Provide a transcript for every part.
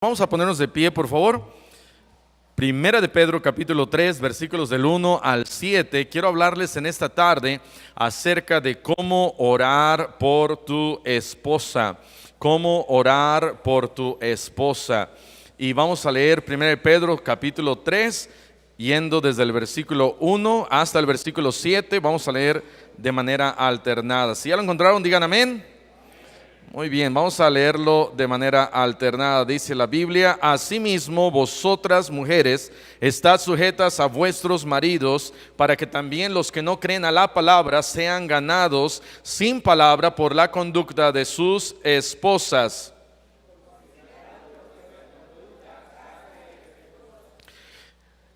Vamos a ponernos de pie, por favor. Primera de Pedro, capítulo 3, versículos del 1 al 7. Quiero hablarles en esta tarde acerca de cómo orar por tu esposa. Cómo orar por tu esposa. Y vamos a leer Primera de Pedro, capítulo 3, yendo desde el versículo 1 hasta el versículo 7. Vamos a leer de manera alternada. Si ya lo encontraron, digan amén. Muy bien, vamos a leerlo de manera alternada. Dice la Biblia: asimismo vosotras mujeres estad sujetas a vuestros maridos, para que también los que no creen a la palabra sean ganados sin palabra por la conducta de sus esposas.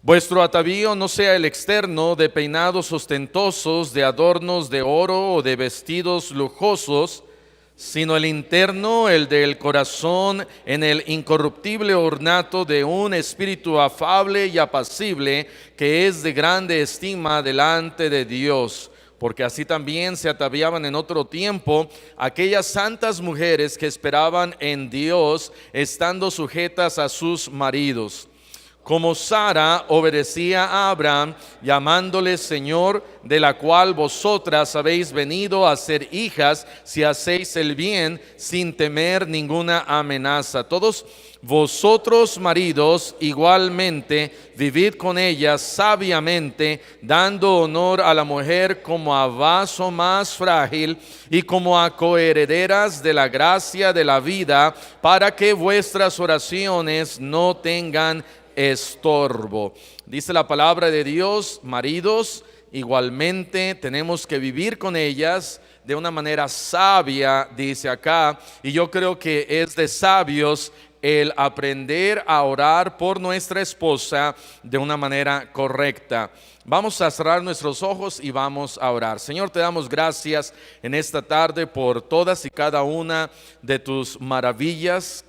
Vuestro atavío no sea el externo de peinados ostentosos, de adornos de oro o de vestidos lujosos, sino el interno, el del corazón, en el incorruptible ornato de un espíritu afable y apacible, que es de grande estima delante de Dios. Porque así también se ataviaban en otro tiempo aquellas santas mujeres que esperaban en Dios, estando sujetas a sus maridos. Como Sara obedecía a Abraham, llamándole Señor, de la cual vosotras habéis venido a ser hijas, si hacéis el bien sin temer ninguna amenaza. Todos vosotros, maridos, igualmente vivid con ellas sabiamente, dando honor a la mujer como a vaso más frágil y como a coherederas de la gracia de la vida, para que vuestras oraciones no tengan estorbo. Dice la palabra de Dios: maridos, igualmente tenemos que vivir con ellas de una manera sabia, dice acá, y yo creo que es de sabios el aprender a orar por nuestra esposa de una manera correcta. Vamos a cerrar nuestros ojos y vamos a orar. Señor, te damos gracias en esta tarde por todas y cada una de tus maravillas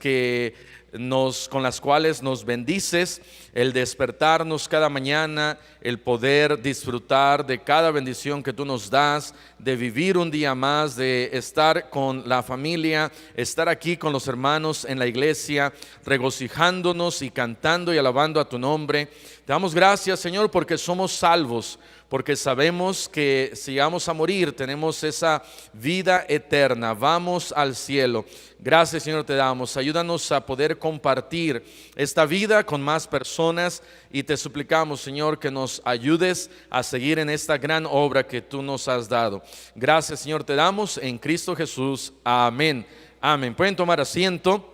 con las cuales nos bendices, el despertarnos cada mañana, el poder disfrutar de cada bendición que tú nos das, de vivir un día más, de estar con la familia, estar aquí con los hermanos en la iglesia, regocijándonos y cantando y alabando a tu nombre. Te damos gracias, Señor, porque somos salvos, porque sabemos que si vamos a morir tenemos esa vida eterna, vamos al cielo. Gracias, Señor, te damos. Ayúdanos a poder compartir esta vida con más personas y te suplicamos, Señor, que nos ayudes a seguir en esta gran obra que tú nos has dado. Gracias, Señor, te damos en Cristo Jesús. Amén. Amén. Pueden tomar asiento.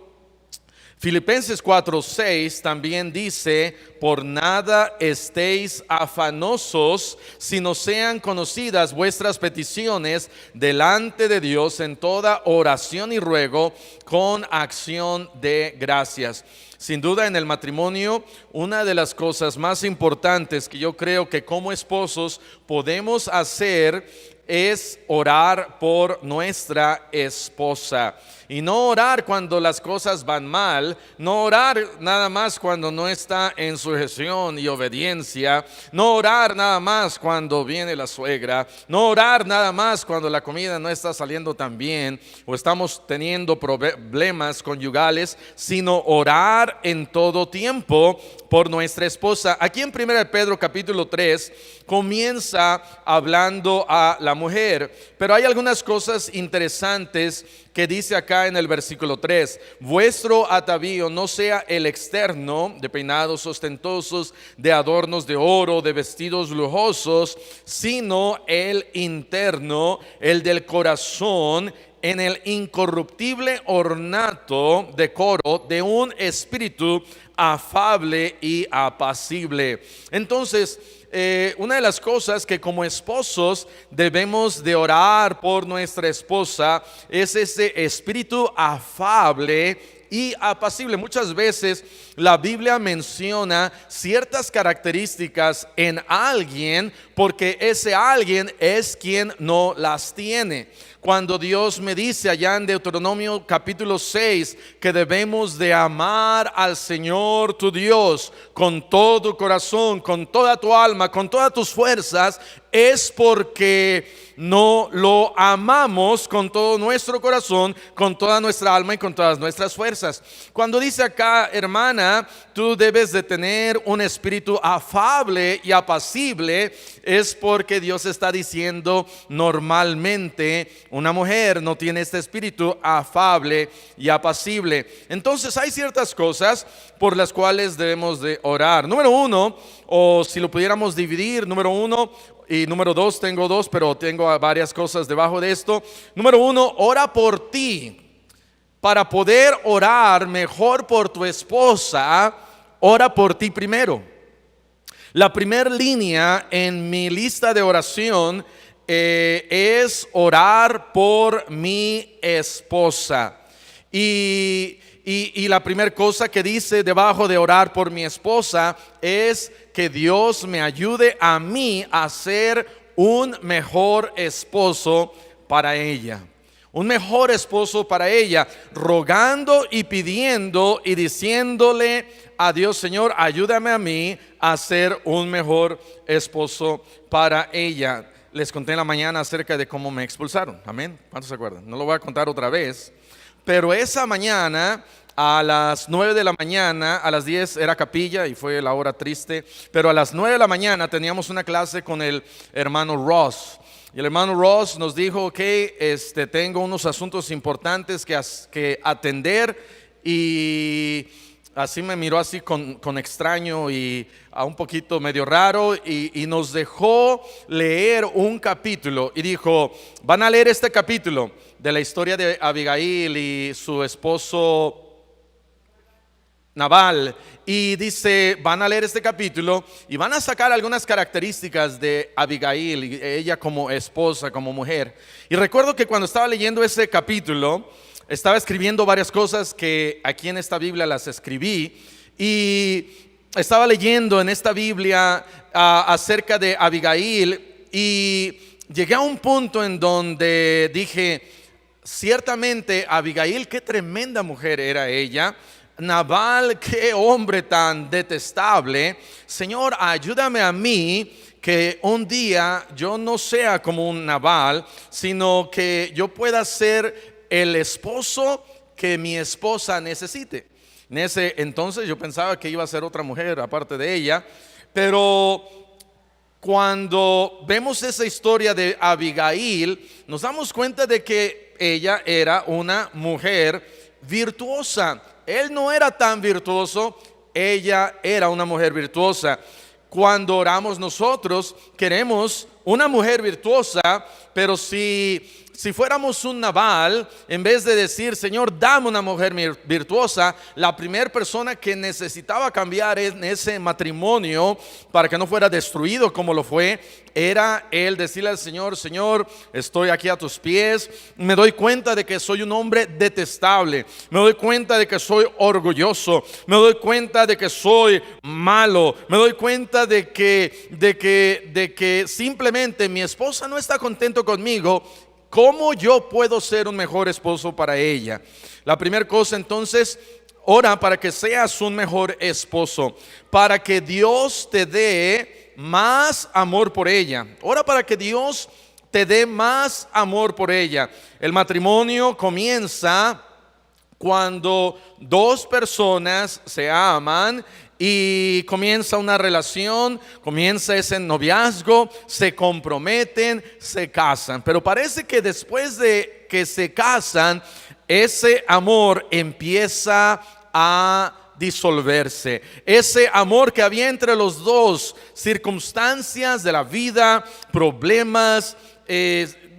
Filipenses 4:6 también dice: por nada estéis afanosos, sino sean conocidas vuestras peticiones delante de Dios en toda oración y ruego con acción de gracias. Sin duda, en el matrimonio, una de las cosas más importantes que yo creo que como esposos podemos hacer es orar por nuestra esposa. Y no orar cuando las cosas van mal, no orar nada más cuando no está en sujeción y obediencia, no orar nada más cuando viene la suegra, no orar nada más cuando la comida no está saliendo tan bien o estamos teniendo problemas conyugales, sino orar en todo tiempo por nuestra esposa. Aquí en 1 Pedro capítulo 3 comienza hablando a la mujer, pero hay algunas cosas interesantes que dice acá en el versículo 3: vuestro atavío no sea el externo, de peinados ostentosos, de adornos de oro, de vestidos lujosos, sino el interno, el del corazón, en el incorruptible ornato de coro de un espíritu afable y apacible. Entonces, una de las cosas que como esposos debemos de orar por nuestra esposa es ese espíritu afable y apacible. Muchas veces la Biblia menciona ciertas características en alguien porque ese alguien es quien no las tiene. Cuando Dios me dice allá en Deuteronomio capítulo 6 que debemos de amar al Señor tu Dios con todo tu corazón, con toda tu alma, con todas tus fuerzas, es porque no lo amamos con todo nuestro corazón, con toda nuestra alma y con todas nuestras fuerzas. Cuando dice acá, hermana, tú debes de tener un espíritu afable y apacible, es porque Dios está diciendo normalmente una mujer no tiene este espíritu afable y apacible. Entonces hay ciertas cosas por las cuales debemos de orar. Número uno, o si lo pudiéramos dividir, número uno y número dos, tengo dos, pero tengo varias cosas debajo de esto. Número uno, ora por ti. Para poder orar mejor por tu esposa, ora por ti primero. La primera línea en mi lista de oración es orar por mi esposa. Y la primera cosa que dice debajo de orar por mi esposa es que Dios me ayude a mí a ser un mejor esposo para ella. Un mejor esposo para ella, rogando y pidiendo y diciéndole a Dios: Señor, ayúdame a mí a ser un mejor esposo para ella. Les conté en la mañana acerca de cómo me expulsaron. Amén. ¿Cuántos se acuerdan? No lo voy a contar otra vez. Pero esa mañana, a las 9 de la mañana, a las 10 era capilla y fue la hora triste, pero a las 9 de la mañana teníamos una clase con el hermano Ross. Y el hermano Ross nos dijo que tengo unos asuntos importantes que atender, y así me miró así con extraño y a un poquito medio raro, y nos dejó leer un capítulo y dijo: van a leer este capítulo de la historia de Abigail y su esposo Nabal, y dice: van a leer este capítulo y van a sacar algunas características de Abigail, ella como esposa, como mujer. Y recuerdo que cuando estaba leyendo ese capítulo, estaba escribiendo varias cosas que aquí en esta Biblia las escribí, y estaba leyendo en esta Biblia acerca de Abigail, y llegué a un punto en donde dije: ciertamente Abigail, qué tremenda mujer era ella. Nabal, qué hombre tan detestable. Señor, ayúdame a mí que un día yo no sea como un Nabal, sino que yo pueda ser el esposo que mi esposa necesite. En ese entonces yo pensaba que iba a ser otra mujer aparte de ella, pero cuando vemos esa historia de Abigail, nos damos cuenta de que ella era una mujer virtuosa. Él no era tan virtuoso, ella era una mujer virtuosa. Cuando oramos nosotros, queremos una mujer virtuosa, pero si fuéramos un Nabal, en vez de decir: Señor, dame una mujer virtuosa, la primera persona que necesitaba cambiar en ese matrimonio para que no fuera destruido como lo fue, era él decirle al Señor: Señor, estoy aquí a tus pies, me doy cuenta de que soy un hombre detestable, me doy cuenta de que soy orgulloso, me doy cuenta de que soy malo, me doy cuenta de que simplemente mi esposa no está contento conmigo. ¿Cómo yo puedo ser un mejor esposo para ella? La primera cosa, entonces, ora para que seas un mejor esposo, para que Dios te dé más amor por ella. Ora para que Dios te dé más amor por ella. El matrimonio comienza cuando dos personas se aman y comienza una relación, comienza ese noviazgo, se comprometen, se casan. Pero parece que después de que se casan, ese amor empieza a disolverse. Ese amor que había entre los dos, circunstancias de la vida, problemas,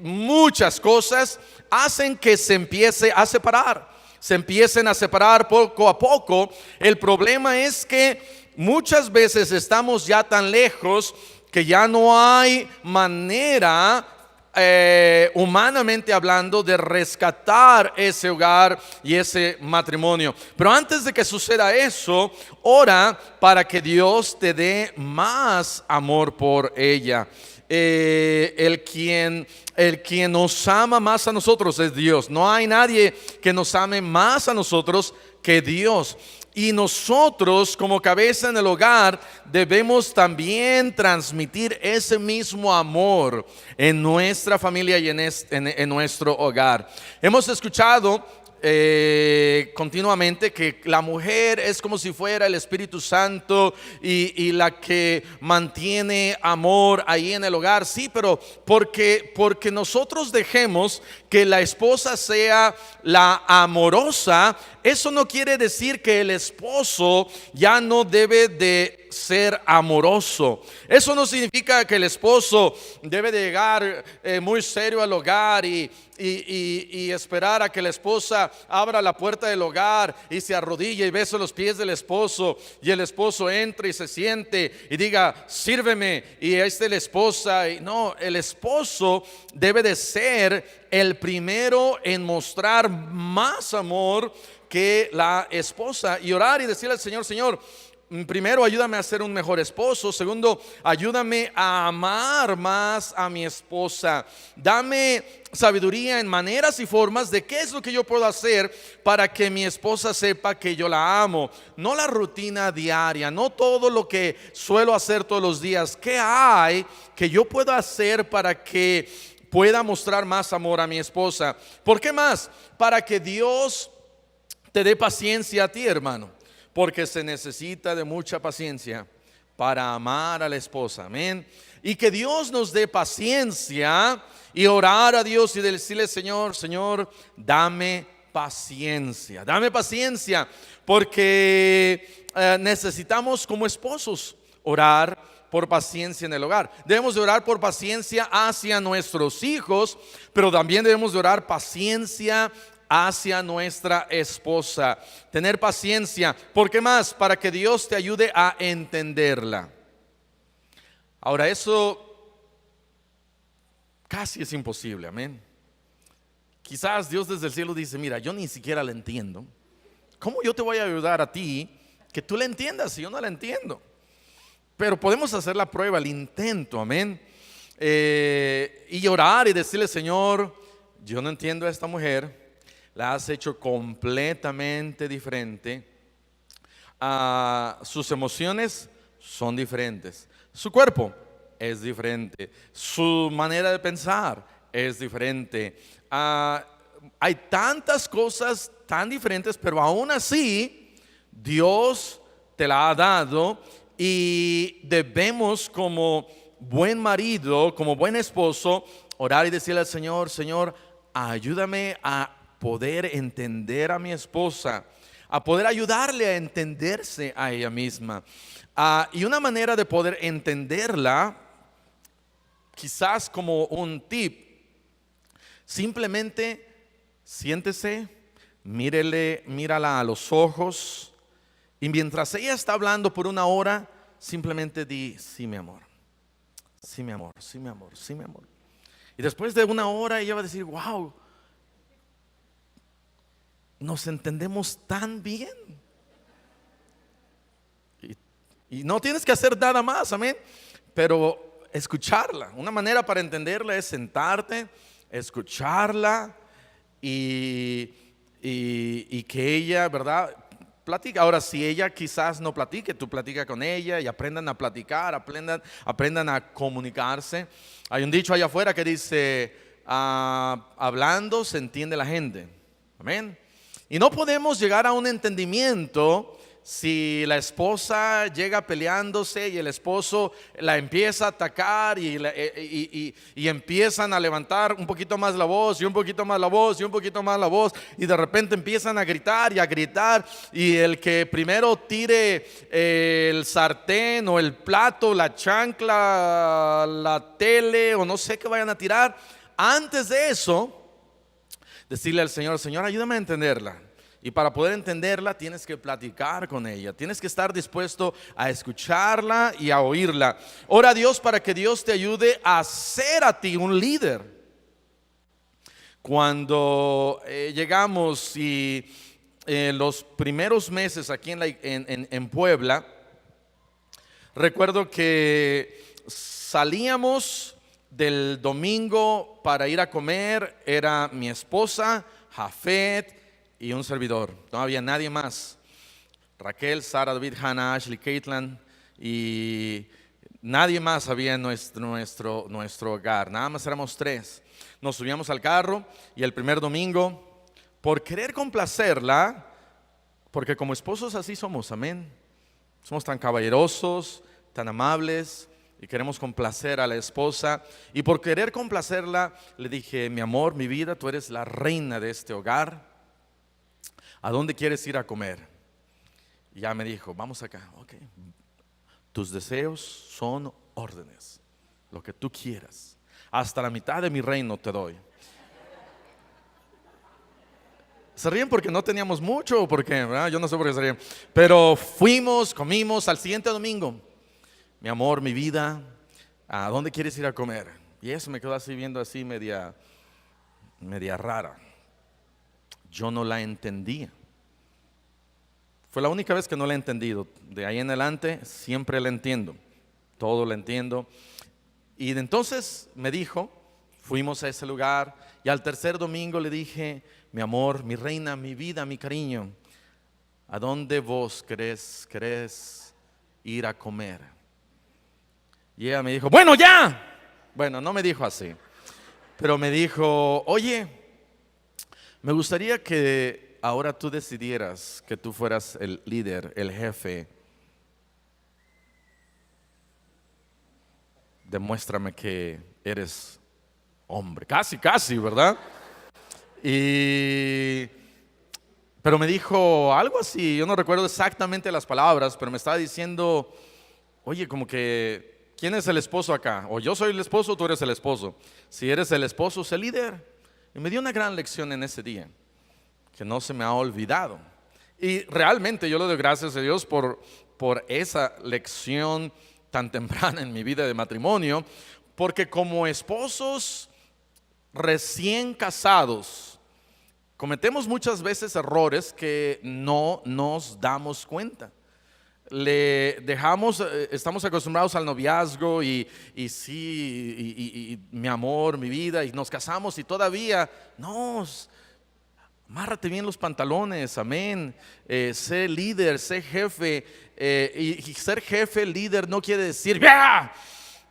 muchas cosas hacen que se empiece a separar. Se empiecen a separar poco a poco. El problema es que muchas veces estamos ya tan lejos que ya no hay manera, humanamente hablando, de rescatar ese hogar y ese matrimonio. Pero antes de que suceda eso, ora para que Dios te dé más amor por ella. El quien nos ama más a nosotros es Dios. No hay nadie que nos ame más a nosotros que Dios. Y nosotros como cabeza en el hogar debemos también transmitir ese mismo amor en nuestra familia y en nuestro hogar. Hemos escuchado continuamente que la mujer es como si fuera el Espíritu Santo y la que mantiene amor ahí en el hogar. Sí, pero porque nosotros dejemos que la esposa sea la amorosa, eso no quiere decir que el esposo ya no debe de ser amoroso. Eso no significa que el esposo debe de llegar muy serio al hogar y esperar a que la esposa abra la puerta del hogar y se arrodille y bese los pies del esposo, y el esposo entre y se siente y diga: sírveme, y ahí está la esposa. Y no, el esposo debe de ser el primero en mostrar más amor que la esposa, y orar y decirle al Señor: Señor, primero, ayúdame a ser un mejor esposo. Segundo, ayúdame a amar más a mi esposa. Dame sabiduría en maneras y formas de qué es lo que yo puedo hacer para que mi esposa sepa que yo la amo. No la rutina diaria, no todo lo que suelo hacer todos los días. ¿Qué hay que yo pueda hacer para que pueda mostrar más amor a mi esposa? ¿Por qué más? Para que Dios te dé paciencia a ti, hermano. Porque se necesita de mucha paciencia para amar a la esposa. Amén. Y que Dios nos dé paciencia y orar a Dios y decirle: Señor, Señor, dame paciencia. Dame paciencia, porque necesitamos como esposos orar por paciencia en el hogar. Debemos de orar por paciencia hacia nuestros hijos, pero también debemos de orar paciencia hacia nuestra esposa. Tener paciencia. ¿Por qué más? Para que Dios te ayude a entenderla. Ahora, eso casi es imposible, amén. Quizás Dios desde el cielo dice: mira, yo ni siquiera la entiendo. ¿Cómo yo te voy a ayudar a ti que tú la entiendas si yo no la entiendo? Pero podemos hacer la prueba, el intento, amén. Y orar y decirle: Señor, yo no entiendo a esta mujer. La has hecho completamente diferente. Sus emociones son diferentes. Su cuerpo es diferente. Su manera de pensar es diferente. Hay tantas cosas tan diferentes, pero aún así Dios te la ha dado, y debemos, como buen marido, como buen esposo, orar y decirle al Señor: Señor, ayúdame a poder entender a mi esposa, a poder ayudarle a entenderse a ella misma. Y una manera de poder entenderla, quizás como un tip: simplemente siéntese, mírala a los ojos, y mientras ella está hablando por una hora, simplemente di: sí, mi amor, sí, mi amor, sí, mi amor, sí, mi amor. Y después de una hora ella va a decir: wow, nos entendemos tan bien. Y no tienes que hacer nada más, amén. Pero escucharla, una manera para entenderla es sentarte, escucharla y que ella, ¿verdad?, platica. Ahora, si ella quizás no platique, tú platica con ella y aprendan a platicar, aprendan a comunicarse. Hay un dicho allá afuera que dice: hablando se entiende la gente. Amén. Y no podemos llegar a un entendimiento si la esposa llega peleándose y el esposo la empieza a atacar y empiezan a levantar un poquito más la voz y un poquito más la voz y un poquito más la voz, y de repente empiezan a gritar y a gritar, y el que primero tire el sartén o el plato, la chancla, la tele o no sé qué vayan a tirar, antes de eso decirle al Señor: Señor, ayúdame a entenderla. Y para poder entenderla tienes que platicar con ella, tienes que estar dispuesto a escucharla y a oírla. Ora a Dios para que Dios te ayude a ser a ti un líder. Cuando llegamos y los primeros meses aquí en Puebla, recuerdo que salíamos del domingo para ir a comer. Era mi esposa, Jafet y un servidor, no había nadie más. Raquel, Sara, David, Hannah, Ashley, Caitlin y nadie más había en nuestro hogar, nada más éramos 3. Nos subíamos al carro y el primer domingo, por querer complacerla, porque como esposos así somos, amén. Somos tan caballerosos, tan amables y queremos complacer a la esposa. Y por querer complacerla, le dije: mi amor, mi vida, tú eres la reina de este hogar. ¿A dónde quieres ir a comer? Y ya me dijo: vamos acá. Ok. Tus deseos son órdenes, lo que tú quieras. Hasta la mitad de mi reino te doy. Se ríen porque no teníamos mucho o porque, ¿verdad? Yo no sé por qué se ríen. Pero fuimos, comimos al siguiente domingo. Mi amor, mi vida, ¿a dónde quieres ir a comer? Y eso me quedó así viendo así media rara. Yo no la entendía. Fue la única vez que no la he entendido. De ahí en adelante siempre la entiendo. Todo lo entiendo. Y entonces me dijo, fuimos a ese lugar y al tercer domingo le dije: mi amor, mi reina, mi vida, mi cariño, ¿a dónde vos querés ir a comer? Y ella me dijo: bueno, ya. Bueno, no me dijo así, pero me dijo: oye, me gustaría que ahora tú decidieras que tú fueras el líder, el jefe. Demuéstrame que eres hombre. Casi, ¿verdad? Pero me dijo algo así, yo no recuerdo exactamente las palabras, pero me estaba diciendo: oye, como que, ¿quién es el esposo acá? O yo soy el esposo o tú eres el esposo. Si eres el esposo, sé líder. Y me dio una gran lección en ese día, que no se me ha olvidado. Y realmente yo le doy gracias a Dios por esa lección tan temprana en mi vida de matrimonio, porque como esposos recién casados cometemos muchas veces errores que no nos damos cuenta. Le dejamos, estamos acostumbrados al noviazgo y mi amor, mi vida, y nos casamos y todavía amárrate bien los pantalones, amén. Sé líder, sé jefe, y ser jefe, líder no quiere decir: ¡ya!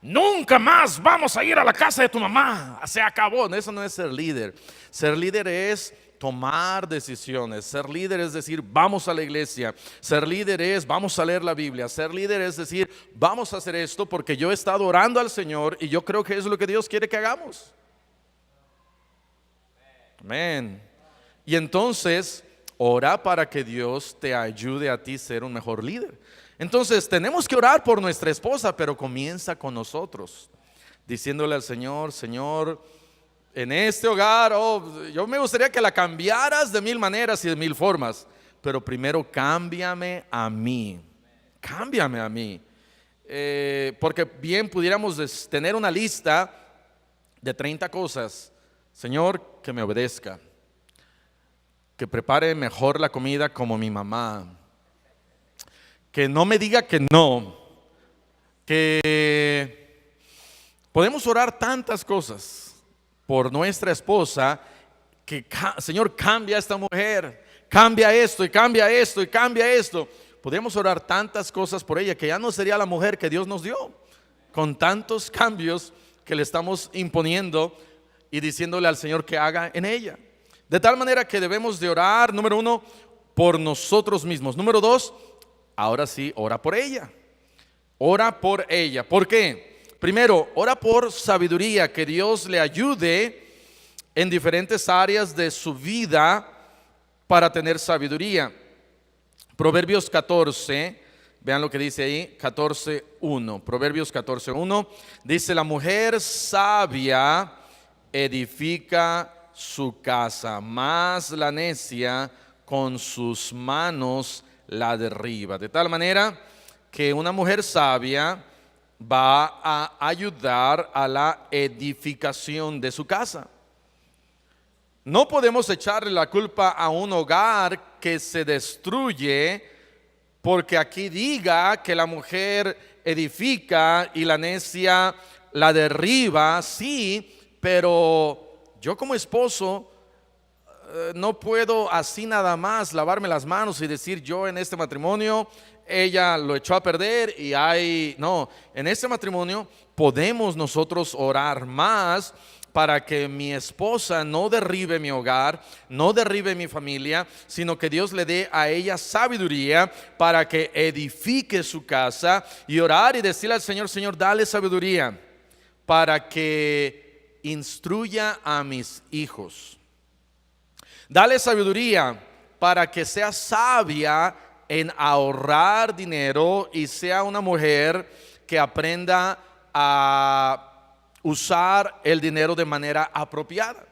Nunca más vamos a ir a la casa de tu mamá, se acabó. Eso no es ser líder. Ser líder es tomar decisiones. Ser líder es decir: vamos a la iglesia. Ser líder es: vamos a leer la Biblia. Ser líder es decir: vamos a hacer esto porque yo he estado orando al Señor y yo creo que es lo que Dios quiere que hagamos. Amén. Y entonces ora para que Dios te ayude a ti a ser un mejor líder. Entonces tenemos que orar por nuestra esposa, pero comienza con nosotros, diciéndole al Señor: Señor, en este hogar, yo me gustaría que la cambiaras de 1000 maneras y de 1000 formas, pero primero cámbiame a mí. Cámbiame a mí. Porque bien pudiéramos tener una lista de 30 cosas. Señor, que me obedezca, que prepare mejor la comida como mi mamá, que no me diga que no, que podemos orar tantas cosas por nuestra esposa, que Señor, cambia a esta mujer, cambia esto y cambia esto y cambia esto. Podemos orar tantas cosas por ella, que ya no sería la mujer que Dios nos dio, con tantos cambios que le estamos imponiendo y diciéndole al Señor que haga en ella. De tal manera que debemos de orar, número 1, por nosotros mismos. Número 2, ahora sí, ora por ella. Ora por ella. ¿Por qué? Primero, ora por sabiduría, que Dios le ayude en diferentes áreas de su vida para tener sabiduría. Proverbios 14, vean lo que dice ahí, 14:1. Proverbios 14:1 dice: la mujer sabia edifica su casa, mas la necia con sus manos la derriba. De tal manera que una mujer sabia va a ayudar a la edificación de su casa. No podemos echarle la culpa a un hogar que se destruye porque aquí diga que la mujer edifica y la necia la derriba. Sí, pero yo como esposo no puedo así nada más lavarme las manos y decir yo en este matrimonio, ella lo echó a perder y no, en este matrimonio podemos nosotros orar más para que mi esposa no derribe mi hogar, no derribe mi familia, sino que Dios le dé a ella sabiduría para que edifique su casa, y orar y decirle al Señor: Señor, dale sabiduría para que instruya a mis hijos. Dale sabiduría para que sea sabia en ahorrar dinero y sea una mujer que aprenda a usar el dinero de manera apropiada.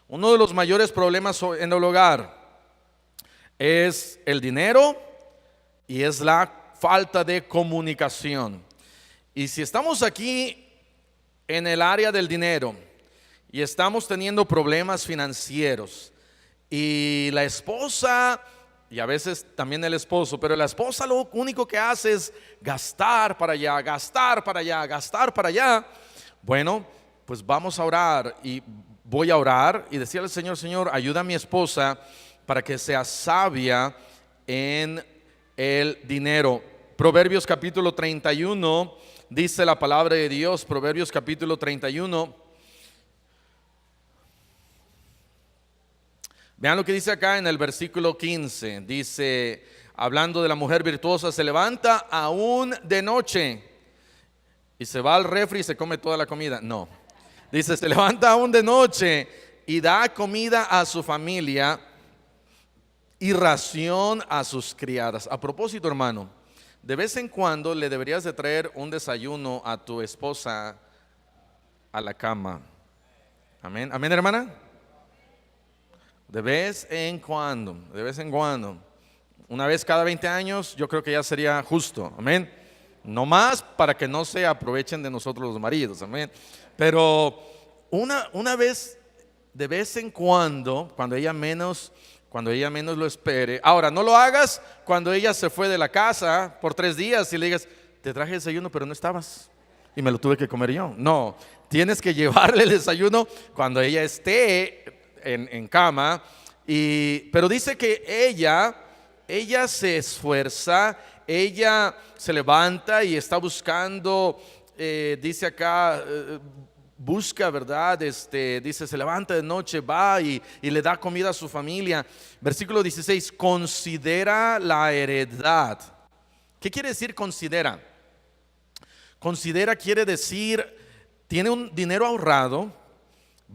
Uno de los mayores problemas en el hogar es el dinero y es la falta de comunicación. Y si estamos aquí en el área del dinero y estamos teniendo problemas financieros, y la esposa, y a veces también el esposo, pero la esposa lo único que hace es gastar para allá, gastar para allá, gastar para allá, bueno, pues vamos a orar, y voy a orar y decirle al Señor: Señor, ayuda a mi esposa para que sea sabia en el dinero. Proverbios capítulo 31, dice la palabra de Dios, Proverbios capítulo 31. Vean lo que dice acá en el versículo 15. Dice, hablando de la mujer virtuosa: se levanta aún de noche y se va al refri y se come toda la comida. No, dice, se levanta aún de noche y da comida a su familia y ración a sus criadas. A propósito, hermano, de vez en cuando le deberías de traer un desayuno a tu esposa a la cama. Amén, amén, hermana. De vez en cuando, de vez en cuando. Una vez cada 20 años, yo creo que ya sería justo. Amén. No más para que no se aprovechen de nosotros los maridos. Amén. Pero una vez, de vez en cuando, cuando ella menos lo espere. Ahora, no lo hagas cuando ella se fue de la casa por 3 días y le digas: te traje desayuno pero no estabas y me lo tuve que comer yo. No, tienes que llevarle el desayuno cuando ella esté en cama. Pero dice que ella se esfuerza, ella se levanta y está buscando, dice acá, busca, ¿verdad? Dice, se levanta de noche, va y le da comida a su familia. Versículo 16, considera la heredad. ¿Qué quiere decir considera? Considera quiere decir, tiene un dinero ahorrado,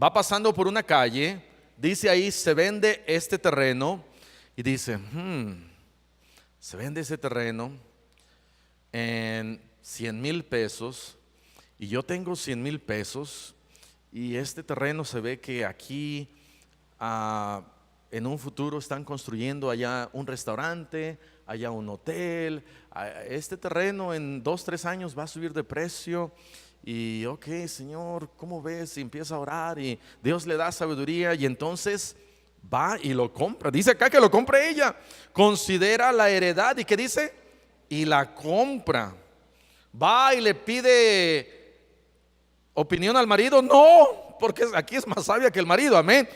va pasando por una calle, dice ahí, se vende este terreno, y dice, se vende ese terreno en 100,000 pesos, y yo tengo 100,000 pesos, y este terreno se ve que aquí en un futuro están construyendo allá un restaurante, allá un hotel. Este terreno en 2-3 años va a subir de precio. Y ok, Señor, ¿cómo ves? Y empieza a orar y Dios le da sabiduría, y entonces va y lo compra. Dice acá que lo compra ella. Considera la heredad, ¿y qué dice? Y la compra. Va y le pide opinión al marido. No, porque aquí es más sabia que el marido, amén.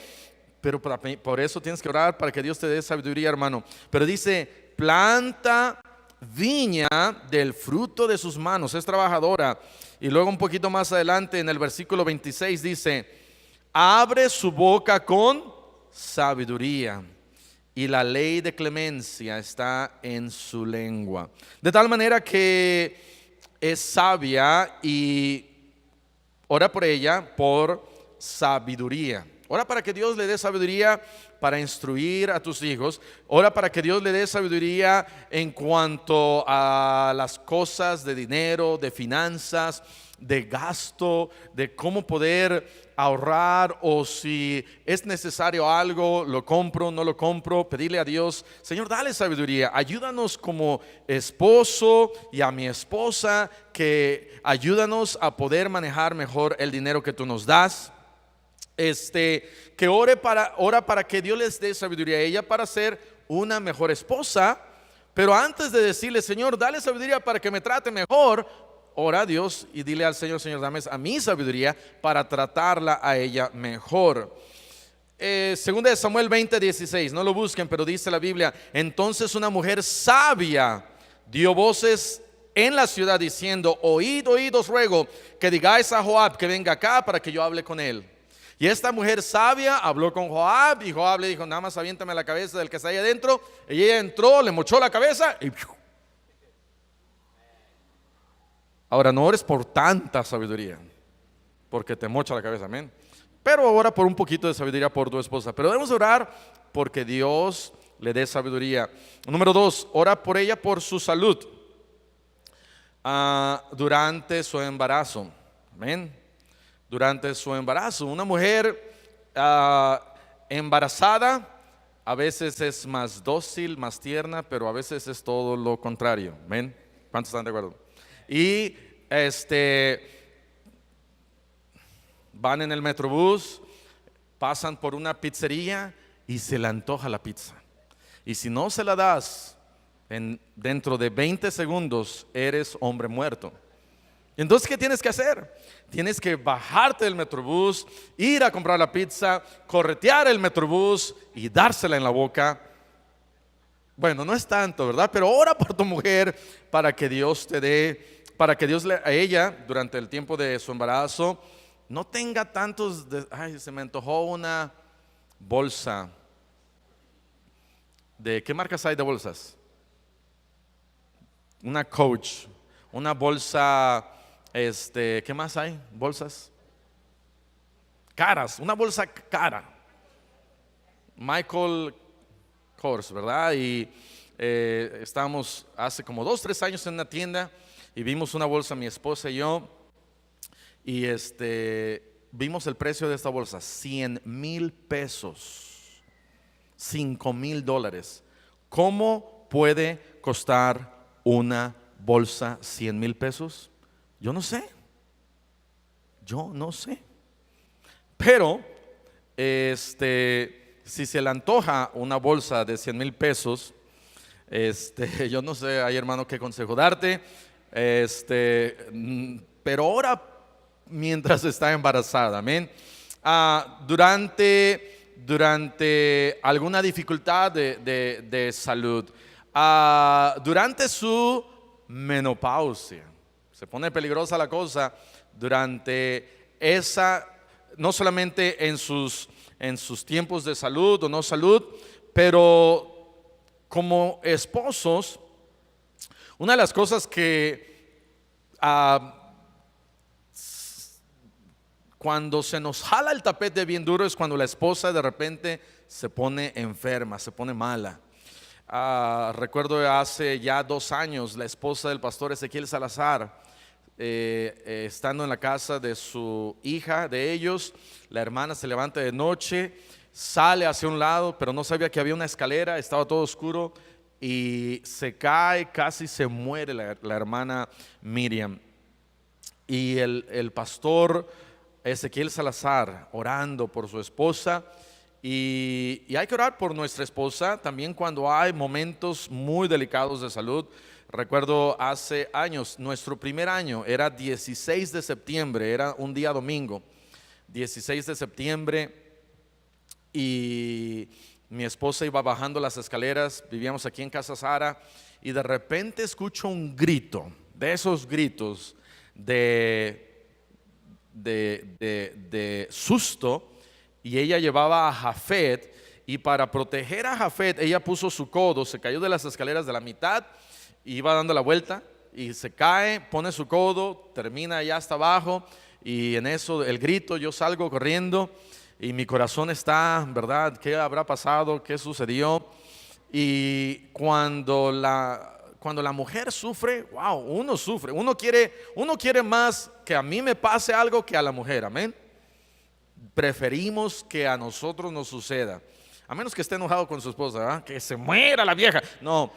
Pero por eso tienes que orar para que Dios te dé sabiduría, hermano. Pero dice, planta viña del fruto de sus manos, es trabajadora. Y luego un poquito más adelante en el versículo 26 dice, abre su boca con sabiduría, y la ley de clemencia está en su lengua. De tal manera que es sabia, y ora por ella por sabiduría. Ora para que Dios le dé sabiduría para instruir a tus hijos. Ora para que Dios le dé sabiduría en cuanto a las cosas de dinero, de finanzas, de gasto, de cómo poder ahorrar, o si es necesario algo, lo compro, no lo compro. Pedirle a Dios, Señor, dale sabiduría. Ayúdanos como esposo y a mi esposa, que ayúdanos a poder manejar mejor el dinero que tú nos das. Que ora para que Dios les dé sabiduría a ella para ser una mejor esposa. Pero antes de decirle, Señor, dale sabiduría para que me trate mejor, ora a Dios y dile al Señor, Señor, dame a mí sabiduría para tratarla a ella mejor. segunda de Samuel 20:16, no lo busquen, pero dice la Biblia: entonces una mujer sabia dio voces en la ciudad diciendo: oíd, oíd, os ruego que digáis a Joab que venga acá para que yo hable con él. Y esta mujer sabia habló con Joab, y Joab le dijo: nada más aviéntame la cabeza del que está ahí adentro. Y ella entró, le mochó la cabeza y ¡piu! Ahora no ores por tanta sabiduría, porque te mocha la cabeza, amén. Pero ora por un poquito de sabiduría por tu esposa. Pero debemos orar porque Dios le dé sabiduría. Número 2, ora por ella por su salud durante su embarazo, amén. Durante su embarazo, una mujer embarazada a veces es más dócil, más tierna, pero a veces es todo lo contrario, amén. ¿Cuántos están de acuerdo? Y van en el metrobús, pasan por una pizzería y se le antoja la pizza. Y si no se la das, dentro de 20 segundos eres hombre muerto. Entonces, ¿qué tienes que hacer? Tienes que bajarte del metrobús, ir a comprar la pizza, corretear el metrobús y dársela en la boca. Bueno, no es tanto, ¿verdad? Pero ora por tu mujer para que Dios te dé, para que Dios a ella, durante el tiempo de su embarazo, no tenga tantos, ay, se me antojó una bolsa. ¿De qué marcas hay de bolsas? Una Coach, una bolsa, ¿qué más hay? Bolsas caras, una bolsa cara. Michael Kors, ¿verdad? Y estábamos hace como 2-3 años en una tienda y vimos una bolsa, mi esposa y yo, y vimos el precio de esta bolsa: 100,000 pesos, $5,000. ¿Cómo puede costar una bolsa 100,000 pesos? Yo no sé. Pero si se le antoja una bolsa de 100,000 pesos, yo no sé, hay hermano, qué consejo darte. Pero ahora, mientras está embarazada, amén. Durante alguna dificultad de salud, durante su menopausia, se pone peligrosa la cosa durante esa, no solamente en sus tiempos de salud o no salud, pero como esposos, una de las cosas que cuando se nos jala el tapete bien duro es cuando la esposa de repente se pone enferma, se pone mala. Recuerdo hace ya 2 años, la esposa del pastor Ezequiel Salazar, estando en la casa de su hija, de ellos, la hermana se levanta de noche, sale hacia un lado, pero no sabía que había una escalera, estaba todo oscuro y se cae, casi se muere la hermana Miriam. Y el pastor Ezequiel Salazar orando por su esposa. Y hay que orar por nuestra esposa también cuando hay momentos muy delicados de salud. Recuerdo hace años, nuestro primer año era 16 de septiembre, era un día domingo, 16 de septiembre, y mi esposa iba bajando las escaleras, vivíamos aquí en Casa Sara, y de repente escucho un grito, de esos gritos de susto. Y ella llevaba a Jafet, y para proteger a Jafet ella puso su codo, se cayó de las escaleras de la mitad, iba dando la vuelta y se cae, pone su codo, termina allá hasta abajo, y en eso el grito, yo salgo corriendo y mi corazón está, ¿verdad? ¿Qué habrá pasado? ¿Qué sucedió? Y cuando la mujer sufre, wow, uno sufre, uno quiere más que a mí me pase algo que a la mujer, amén. Preferimos que a nosotros nos suceda, a menos que esté enojado con su esposa, ¿verdad? Que se muera la vieja. No,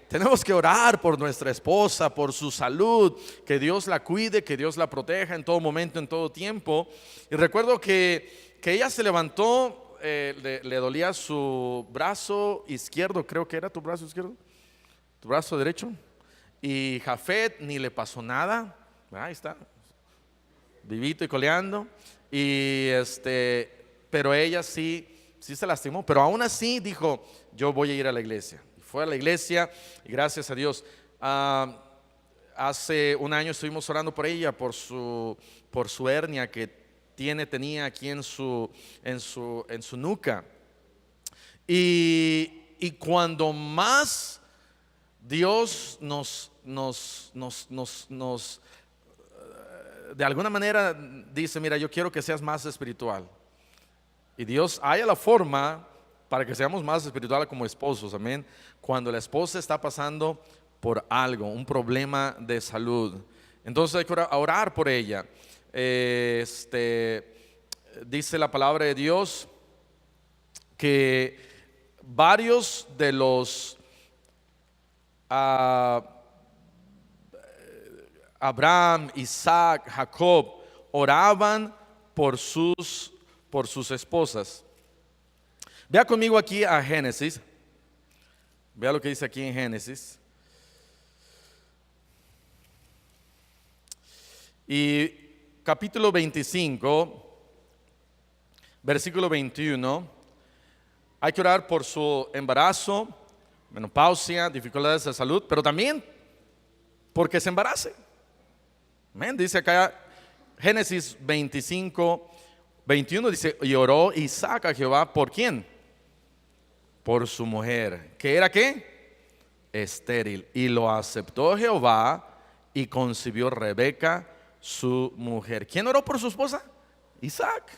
tenemos que orar por nuestra esposa, por su salud, que Dios la cuide, que Dios la proteja en todo momento, en todo tiempo. Y recuerdo que ella se levantó, le dolía su brazo izquierdo, creo que era tu brazo izquierdo, tu brazo derecho, y Jafet ni le pasó nada, ahí está, vivito y coleando. Y pero ella sí se lastimó, pero aún así dijo, yo voy a ir a la iglesia. Y fue a la iglesia y gracias a Dios. Hace un año estuvimos orando por ella, por su hernia que tenía aquí en su nuca. Y cuando más Dios nos de alguna manera dice, mira, yo quiero que seas más espiritual. Y Dios haya la forma para que seamos más espirituales como esposos, amén. Cuando la esposa está pasando por algo, un problema de salud, entonces hay que orar por ella. Dice la palabra de Dios que varios de los Abraham, Isaac, Jacob oraban por sus esposas. Vea conmigo aquí a Génesis. Vea lo que dice aquí en Génesis. Y capítulo 25, versículo 21. Hay que orar por su embarazo, menopausia, dificultades de salud, pero también porque se embarace. Amén. Dice acá Génesis 25, 21, dice, y oró Isaac a Jehová, ¿por quién? Por su mujer, ¿que era qué? Estéril. Y lo aceptó Jehová y concibió Rebeca, su mujer. ¿Quién oró por su esposa? Isaac.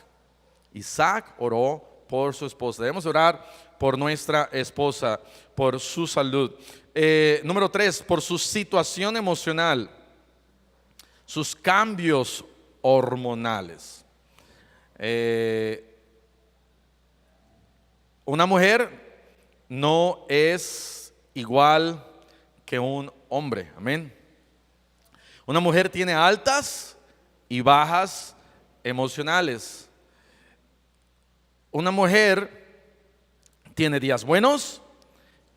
Isaac oró por su esposa. Debemos orar por nuestra esposa, por su salud. Número 3, por su situación emocional, sus cambios hormonales. Una mujer no es igual que un hombre, amén. Una mujer tiene altas y bajas emocionales. Una mujer tiene días buenos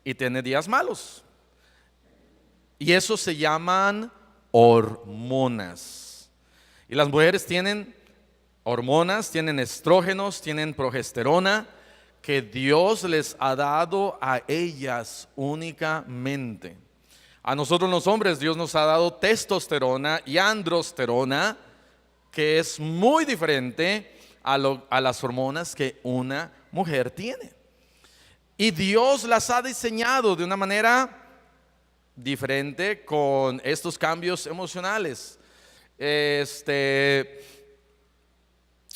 y tiene días malos. Y eso se llaman hormonas. Y las mujeres tienen hormonas, tienen estrógenos, tienen progesterona, que Dios les ha dado a ellas únicamente. A nosotros los hombres Dios nos ha dado testosterona y androsterona, que es muy diferente a las hormonas que una mujer tiene. Y Dios las ha diseñado de una manera diferente con estos cambios emocionales.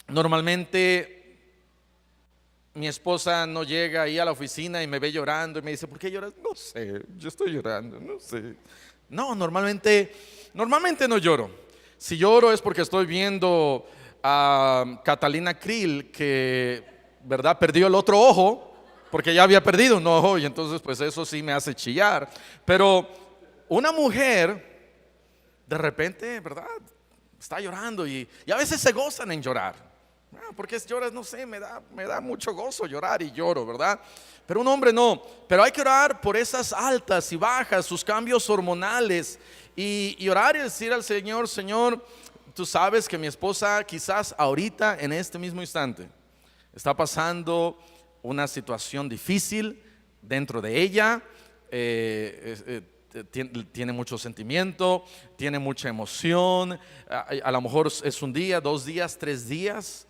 Normalmente mi esposa no llega ahí a la oficina y me ve llorando y me dice, ¿por qué lloras? No sé, yo estoy llorando, no sé. No, normalmente no lloro. Si lloro es porque estoy viendo a Catalina Krill, que, ¿verdad?, perdió el otro ojo, porque ya había perdido un ojo, y entonces pues eso sí me hace chillar. Pero una mujer de repente, ¿verdad?, está llorando y a veces se gozan en llorar. Porque lloras, no sé, me da mucho gozo llorar y lloro, ¿verdad? Pero un hombre no. Pero hay que orar por esas altas y bajas, sus cambios hormonales, y orar y decir al Señor, Señor, tú sabes que mi esposa quizás ahorita, en este mismo instante, está pasando una situación difícil dentro de ella. Tiene mucho sentimiento, tiene mucha emoción. A lo mejor es un día, 2 días, 3 días.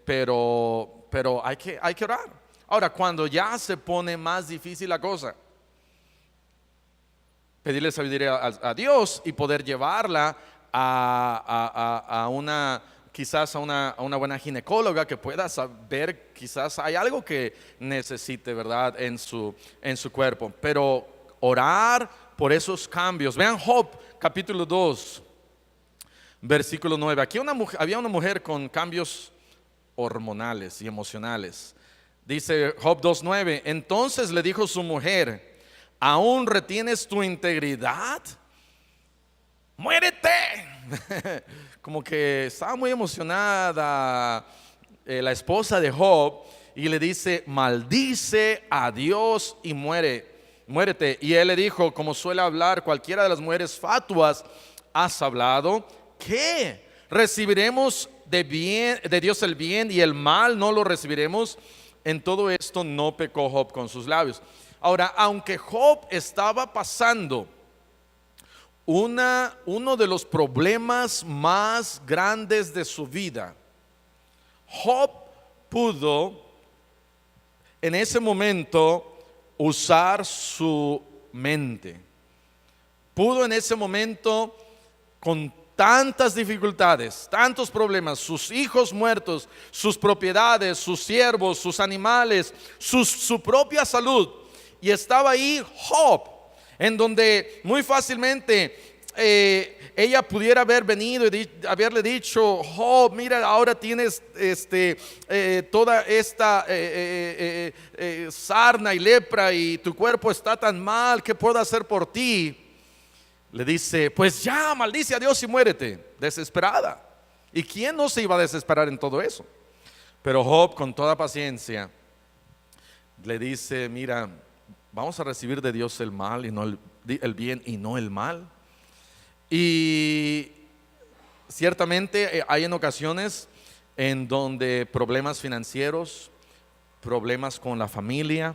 Pero hay que orar. Ahora, cuando ya se pone más difícil la cosa, pedirle sabiduría a Dios y poder llevarla quizás a una buena ginecóloga que pueda saber, quizás hay algo que necesite, ¿verdad?, en su cuerpo. Pero orar por esos cambios. Vean Job capítulo 2, versículo 9. Aquí había una mujer con cambios hormonales y emocionales. Dice Job 2:9. Entonces le dijo su mujer, ¿aún retienes tu integridad? ¡Muérete! Como que estaba muy emocionada la esposa de Job, y le dice, maldice a Dios y muérete. Y él le dijo, como suele hablar cualquiera de las mujeres fatuas, ¿has hablado? ¿Qué? ¿Recibiremos de Dios el bien y el mal no lo recibiremos? En todo esto no pecó Job con sus labios. Ahora, aunque Job estaba pasando uno de los problemas más grandes de su vida, Job pudo en ese momento usar su mente. Pudo en ese momento, con tantas dificultades, tantos problemas, sus hijos muertos, sus propiedades, sus siervos, sus animales, su propia salud, y estaba ahí Job, en donde muy fácilmente ella pudiera haber venido y haberle dicho: Job, mira, ahora tienes toda esta sarna y lepra y tu cuerpo está tan mal, ¿qué puedo hacer por ti? Le dice: pues ya, maldice a Dios y muérete. Desesperada. ¿Y quién no se iba a desesperar en todo eso? Pero Job, con toda paciencia, le dice: mira, vamos a recibir de Dios el mal y no el bien y no el mal. Y ciertamente hay en ocasiones en donde problemas financieros, problemas con la familia,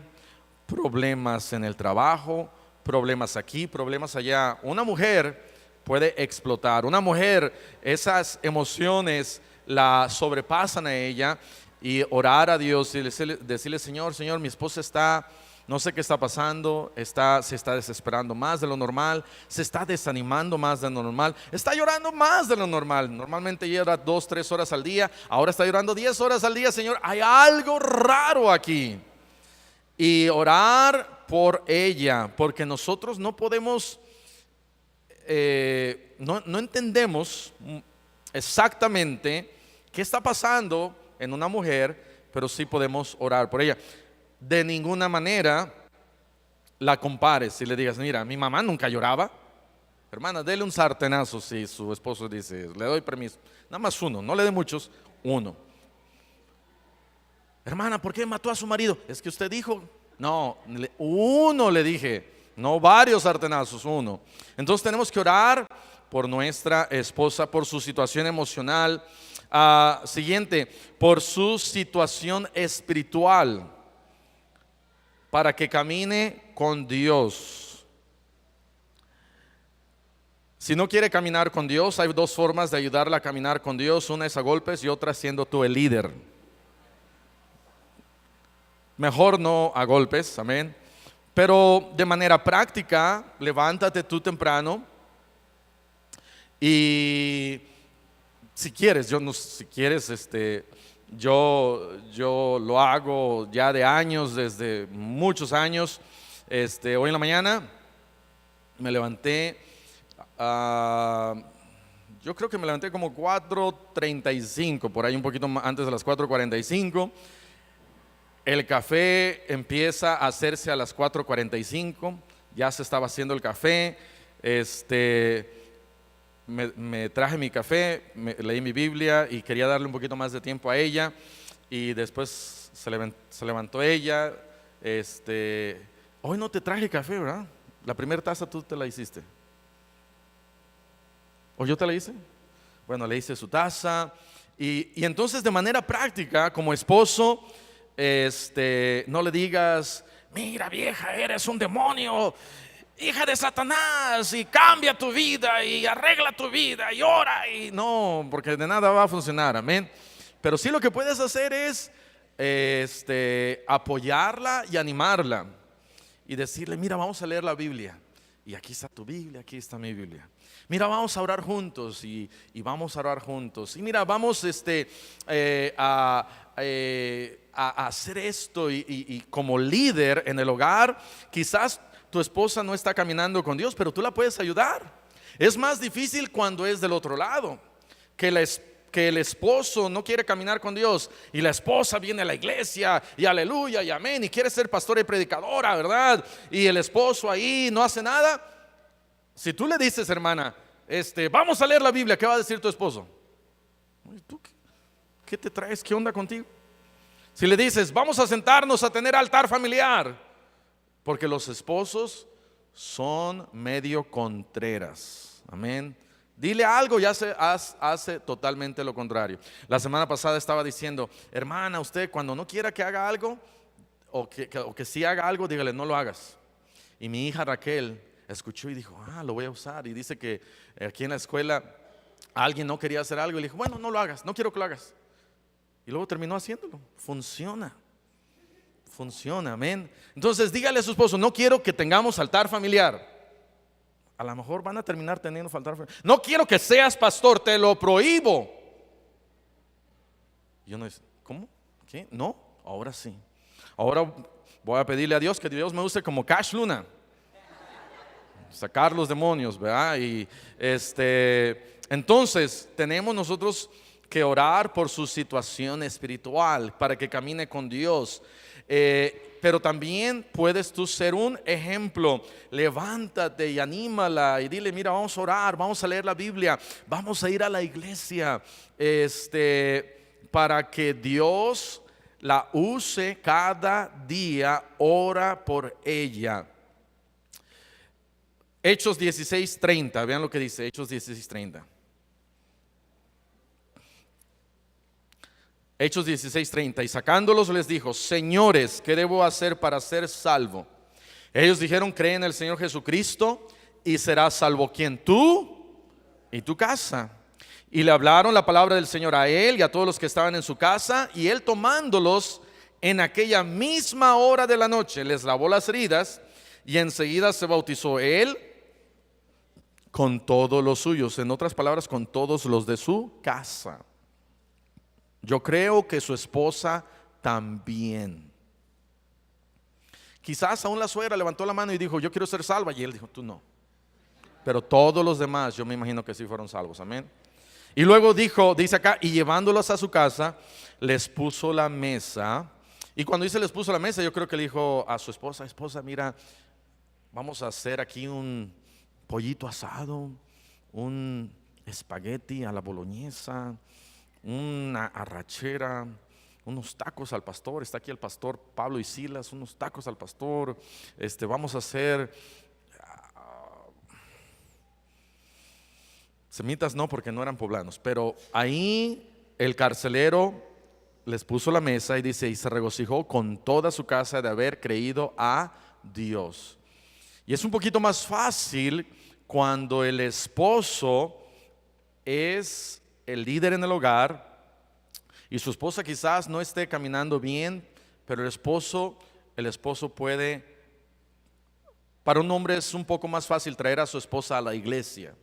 problemas en el trabajo, problemas aquí, problemas allá, una mujer puede explotar. Una mujer, esas emociones la sobrepasan a ella, y orar a Dios y decirle: Señor, mi esposa está, no sé qué está pasando, se está desesperando más de lo normal, se está desanimando más de lo normal, está llorando más de lo normal. Normalmente llora 2-3 horas al día, ahora está llorando 10 horas al día. Señor, hay algo raro aquí. Y orar por ella, porque nosotros no podemos, no entendemos exactamente qué está pasando en una mujer, pero sí podemos orar por ella. De ninguna manera la compares y le digas: mira, mi mamá nunca lloraba. Hermana, dele un sartenazo si su esposo dice: le doy permiso. Nada más uno, no le dé muchos, uno. Hermana, ¿por qué mató a su marido? Es que usted dijo. No, uno le dije, no varios sartenazos, uno. Entonces tenemos que orar por nuestra esposa, por su situación emocional. Siguiente, por su situación espiritual, para que camine con Dios. Si no quiere caminar con Dios, hay dos formas de ayudarla a caminar con Dios. Una es a golpes y otra siendo tú el líder. Mejor no a golpes, amén. Pero de manera práctica, levántate tú temprano y si quieres, yo lo hago ya de años, desde muchos años. Hoy en la mañana me levanté, yo creo que me levanté como 4:35, por ahí un poquito antes de las 4:45. El café empieza a hacerse a las 4:45, ya se estaba haciendo el café. Me traje mi café, leí mi Biblia y quería darle un poquito más de tiempo a ella. Y después se levantó ella. Hoy no te traje café, ¿verdad? La primera taza tú te la hiciste. ¿O yo te la hice? Bueno, le hice su taza. Y entonces, de manera práctica, como esposo, no le digas: mira, vieja, eres un demonio, hija de Satanás, y cambia tu vida y arregla tu vida y ora. Y no, porque de nada va a funcionar, amén. Pero sí, lo que puedes hacer es apoyarla y animarla y decirle: mira, vamos a leer la Biblia, y aquí está tu Biblia, aquí está mi Biblia. Mira, vamos a orar juntos, y vamos a orar juntos. Y mira, vamos a hacer esto, y como líder en el hogar, quizás tu esposa no está caminando con Dios, pero tú la puedes ayudar. Es más difícil cuando es del otro lado, que el esposo no quiere caminar con Dios y la esposa viene a la iglesia y aleluya y amén y quiere ser pastora y predicadora, ¿verdad? Y el esposo ahí no hace nada. Si tú le dices: hermana, vamos a leer la Biblia, ¿qué va a decir tu esposo? ¿Tú qué te traes? ¿Qué onda contigo? Si le dices: vamos a sentarnos a tener altar familiar, porque los esposos son medio contreras, amén. Dile algo y hace totalmente lo contrario. La semana pasada estaba diciendo, hermana, usted cuando no quiera que haga algo, o que sí haga algo, dígale, no lo hagas. Y mi hija Raquel escuchó y dijo, lo voy a usar. Y dice que aquí en la escuela alguien no quería hacer algo y le dijo, bueno, no lo hagas, no quiero que lo hagas. Y luego terminó haciéndolo. Funciona, amén. Entonces dígale a su esposo, no quiero que tengamos altar familiar. A lo mejor van a terminar teniendo altar familiar. No quiero que seas pastor, te lo prohíbo. Y uno dice, ¿cómo? ¿Qué? No, ahora sí. Ahora voy a pedirle a Dios que Dios me use como Cash Luna, sacar los demonios, ¿verdad? Y entonces tenemos nosotros que orar por su situación espiritual para que camine con Dios. Pero también puedes tú ser un ejemplo. Levántate y anímala y dile, mira, vamos a orar, vamos a leer la Biblia, vamos a ir a la iglesia, para que Dios la use cada día. Ora por ella. Hechos 16:30, vean lo que dice Hechos 16:30. Hechos 16:30, y sacándolos les dijo, señores, ¿qué debo hacer para ser salvo? Ellos dijeron, cree en el Señor Jesucristo y serás salvo. ¿Quién? Tú y tu casa. Y le hablaron la palabra del Señor a él y a todos los que estaban en su casa, y él tomándolos en aquella misma hora de la noche, les lavó las heridas, y enseguida se bautizó él con todos los suyos, en otras palabras, con todos los de su casa. Yo creo que su esposa también. Quizás aún la suegra levantó la mano y dijo, yo quiero ser salva, y él dijo, tú no. Pero todos los demás, yo me imagino que sí fueron salvos, amén. Y luego dice acá, y llevándolos a su casa, les puso la mesa. Y cuando dice les puso la mesa, yo creo que le dijo a su esposa, mira, vamos a hacer aquí un pollito asado, un espagueti a la boloñesa, una arrachera, unos tacos al pastor. Está aquí el pastor Pablo y Silas, unos tacos al pastor. Vamos a hacer semitas, no, porque no eran poblanos, pero ahí el carcelero les puso la mesa y dice, y se regocijó con toda su casa de haber creído a Dios. Y es un poquito más fácil cuando el esposo es el líder en el hogar y su esposa quizás no esté caminando bien, pero el esposo puede, para un hombre es un poco más fácil traer a su esposa a la iglesia.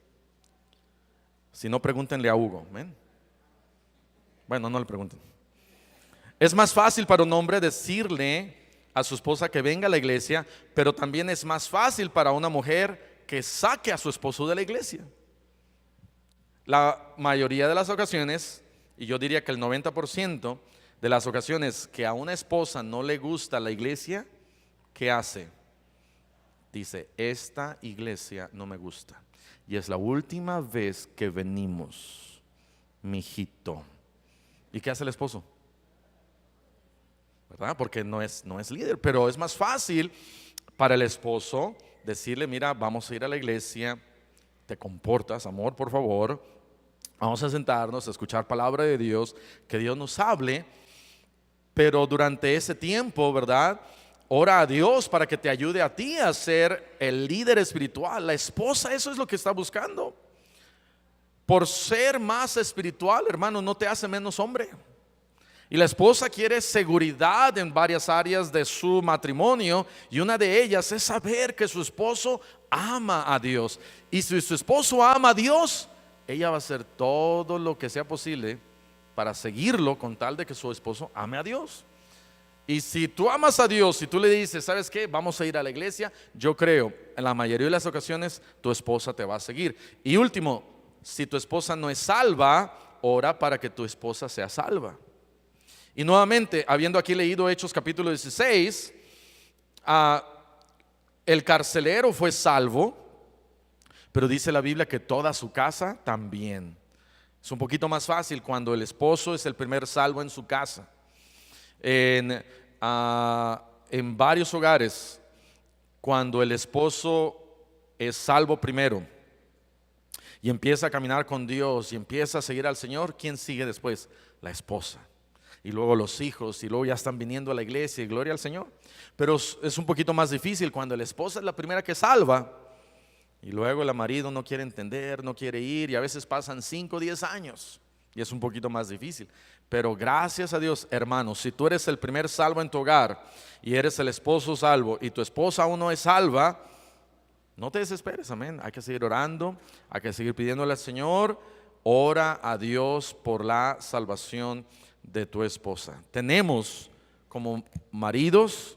Si no, pregúntenle a Hugo, ¿ven? Bueno, no le pregunten. Es más fácil para un hombre decirle a su esposa que venga a la iglesia, pero también es más fácil para una mujer que saque a su esposo de la iglesia. La mayoría de las ocasiones, y yo diría que el 90% de las ocasiones que a una esposa no le gusta la iglesia, ¿qué hace? Dice, esta iglesia no me gusta y es la última vez que venimos, mijito. ¿Y qué hace el esposo? ¿Verdad? Porque no es líder, pero es más fácil para el esposo decirle, mira, vamos a ir a la iglesia, te comportas, amor, por favor, vamos a sentarnos a escuchar palabra de Dios, que Dios nos hable, pero durante ese tiempo, ¿verdad? Ora a Dios para que te ayude a ti a ser el líder espiritual. La esposa eso es lo que está buscando. Por ser más espiritual, hermano, no te hace menos hombre. Y la esposa quiere seguridad en varias áreas de su matrimonio, y una de ellas es saber que su esposo ama a Dios. Y si su esposo ama a Dios, ella va a hacer todo lo que sea posible para seguirlo con tal de que su esposo ame a Dios. Y si tú amas a Dios, si tú le dices, ¿sabes qué? Vamos a ir a la iglesia, yo creo, en la mayoría de las ocasiones, tu esposa te va a seguir. Y último, si tu esposa no es salva, ora para que tu esposa sea salva. Y nuevamente, habiendo aquí leído Hechos capítulo 16, el carcelero fue salvo, pero dice la Biblia que toda su casa también. Es un poquito más fácil cuando el esposo es el primer salvo en su casa. En varios hogares, cuando el esposo es salvo primero y empieza a caminar con Dios y empieza a seguir al Señor, ¿quién sigue después? La esposa. Y luego los hijos, y luego ya están viniendo a la iglesia y gloria al Señor. Pero es un poquito más difícil cuando la esposa es la primera que salva y luego el marido no quiere entender, no quiere ir, y a veces pasan 5 o 10 años y es un poquito más difícil. Pero gracias a Dios, hermanos, si tú eres el primer salvo en tu hogar y eres el esposo salvo y tu esposa aún no es salva, no te desesperes, amén. Hay que seguir orando, hay que seguir pidiéndole al Señor. Ora a Dios por la salvación de tu esposa. Tenemos como maridos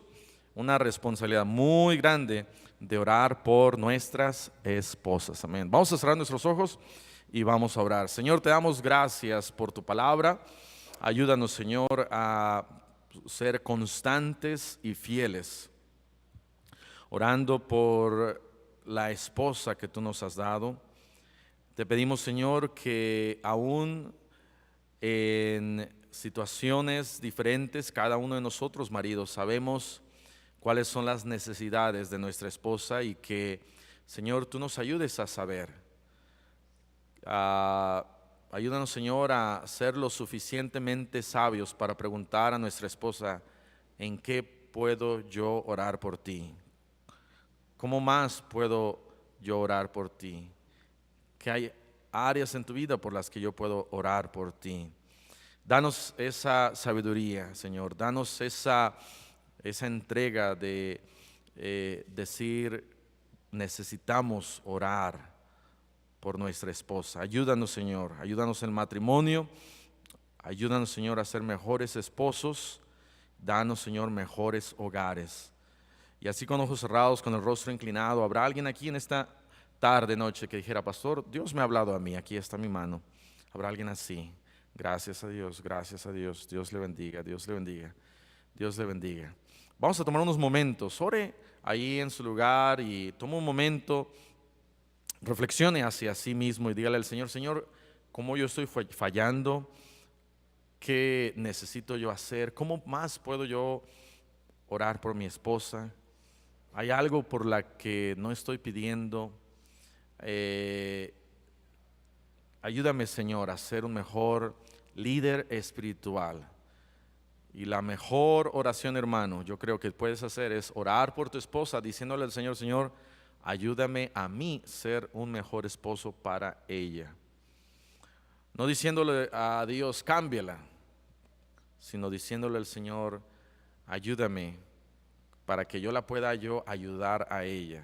una responsabilidad muy grande de orar por nuestras esposas, amén. Vamos a cerrar nuestros ojos y vamos a orar. Señor, te damos gracias por tu palabra. Ayúdanos, Señor, a ser constantes y fieles, orando por la esposa que tú nos has dado. Te pedimos, Señor, que aún en situaciones diferentes, cada uno de nosotros, maridos, sabemos cuáles son las necesidades de nuestra esposa y que, Señor, tú nos ayudes a saber. Ayúdanos, Señor, a ser lo suficientemente sabios para preguntar a nuestra esposa: ¿en qué puedo yo orar por ti? ¿Cómo más puedo yo orar por ti? ¿Qué hay áreas en tu vida por las que yo puedo orar por ti? Danos esa sabiduría, Señor. Danos esa entrega de decir: necesitamos orar por nuestra esposa. Ayúdanos, Señor. Ayúdanos en el matrimonio. Ayúdanos, Señor, a ser mejores esposos. Danos, Señor, mejores hogares. Y así, con ojos cerrados, con el rostro inclinado, ¿habrá alguien aquí en esta tarde, noche, que dijera: pastor, Dios me ha hablado a mí, aquí está mi mano? ¿Habrá alguien así? Gracias a Dios, gracias a Dios. Dios le bendiga, Dios le bendiga, Dios le bendiga. Vamos a tomar unos momentos. Ore ahí en su lugar y tome un momento, reflexione hacia sí mismo y dígale al Señor: Señor, ¿cómo yo estoy fallando? ¿Qué necesito yo hacer? ¿Cómo más puedo yo orar por mi esposa? ¿Hay algo por la que no estoy pidiendo? Ayúdame, Señor, a ser un mejor líder espiritual. Y la mejor oración, hermano, yo creo que puedes hacer es orar por tu esposa diciéndole al Señor: Señor, ayúdame a mí ser un mejor esposo para ella. No diciéndole a Dios: cámbiala, sino diciéndole al Señor: ayúdame para que yo la pueda yo ayudar a ella.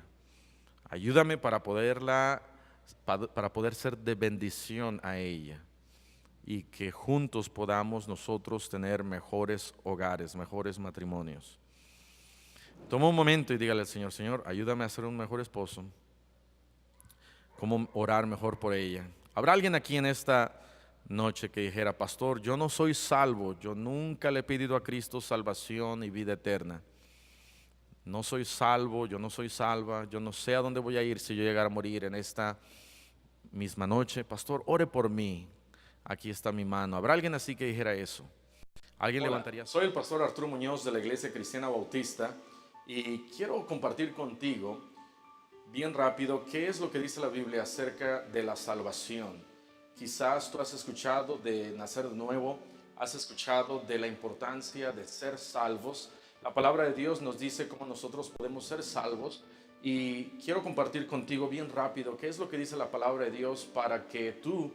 Ayúdame para poder ser de bendición a ella y que juntos podamos nosotros tener mejores hogares, mejores matrimonios. Toma un momento y dígale al Señor: Señor, ayúdame a ser un mejor esposo. ¿Cómo orar mejor por ella? ¿Habrá alguien aquí en esta noche que dijera: pastor, yo no soy salvo, yo nunca le he pedido a Cristo salvación y vida eterna? No soy salvo, yo no soy salva, yo no sé a dónde voy a ir si yo llegara a morir en esta misma noche. Pastor, ore por mí, aquí está mi mano. ¿Habrá alguien así que dijera eso? ¿Alguien levantaría? Soy el pastor Arturo Muñoz de la Iglesia Cristiana Bautista y quiero compartir contigo bien rápido qué es lo que dice la Biblia acerca de la salvación. Quizás tú has escuchado de nacer de nuevo, has escuchado de la importancia de ser salvos. La palabra de Dios nos dice cómo nosotros podemos ser salvos y quiero compartir contigo bien rápido qué es lo que dice la palabra de Dios para que tú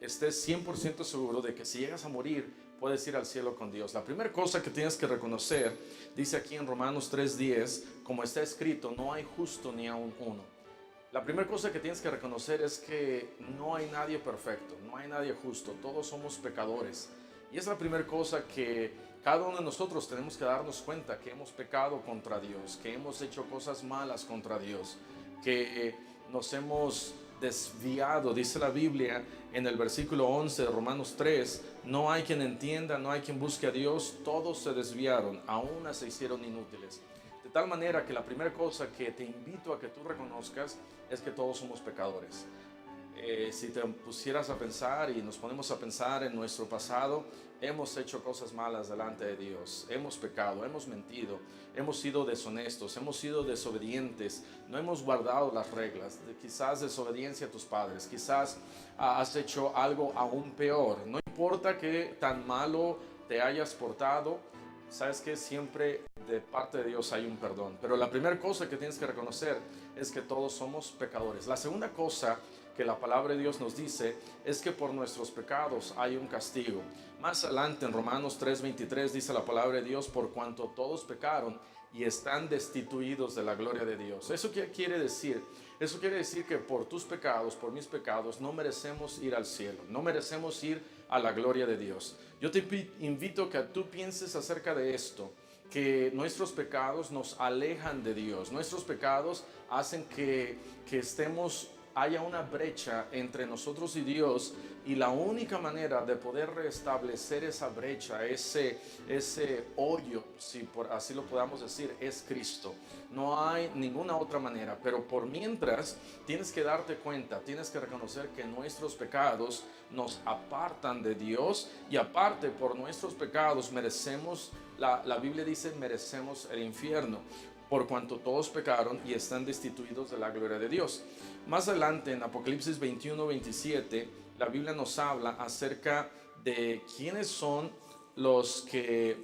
estés 100% seguro de que si llegas a morir puedes ir al cielo con Dios. La primera cosa que tienes que reconocer, dice aquí en Romanos 3:10, como está escrito: no hay justo ni aun uno. La primera cosa que tienes que reconocer es que no hay nadie perfecto, no hay nadie justo, todos somos pecadores. Y es la primera cosa que cada uno de nosotros tenemos que darnos cuenta: que hemos pecado contra Dios, que hemos hecho cosas malas contra Dios, que nos hemos desviado. Dice la Biblia en el versículo 11 de Romanos 3: no hay quien entienda, no hay quien busque a Dios, todos se desviaron, a una se hicieron inútiles. De tal manera que la primera cosa que te invito a que tú reconozcas es que todos somos pecadores. Si te pusieras a pensar y nos ponemos a pensar en nuestro pasado, hemos hecho cosas malas delante de Dios, hemos pecado, hemos mentido, hemos sido deshonestos, hemos sido desobedientes, no hemos guardado las reglas, quizás desobediencia a tus padres, quizás has hecho algo aún peor. No importa que tan malo te hayas portado, sabes que siempre de parte de Dios hay un perdón. Pero la primera cosa que tienes que reconocer es que todos somos pecadores. La segunda cosa que la palabra de Dios nos dice es que por nuestros pecados hay un castigo. Más adelante en Romanos 3:23 dice la palabra de Dios: por cuanto todos pecaron y están destituidos de la gloria de Dios. ¿Eso qué quiere decir? Eso quiere decir que por tus pecados, por mis pecados, no merecemos ir al cielo, no merecemos ir a la gloria de Dios. Yo te invito a que tú pienses acerca de esto, que nuestros pecados nos alejan de Dios, nuestros pecados hacen que haya una brecha entre nosotros y Dios, y la única manera de poder restablecer esa brecha, ese hoyo, si por así lo podamos decir, es Cristo. No hay ninguna otra manera. Pero por mientras tienes que darte cuenta, tienes que reconocer que nuestros pecados nos apartan de Dios, y aparte por nuestros pecados merecemos, la Biblia dice, merecemos el infierno, por cuanto todos pecaron y están destituidos de la gloria de Dios. Más adelante en Apocalipsis 21:27, la Biblia nos habla acerca de quiénes son los que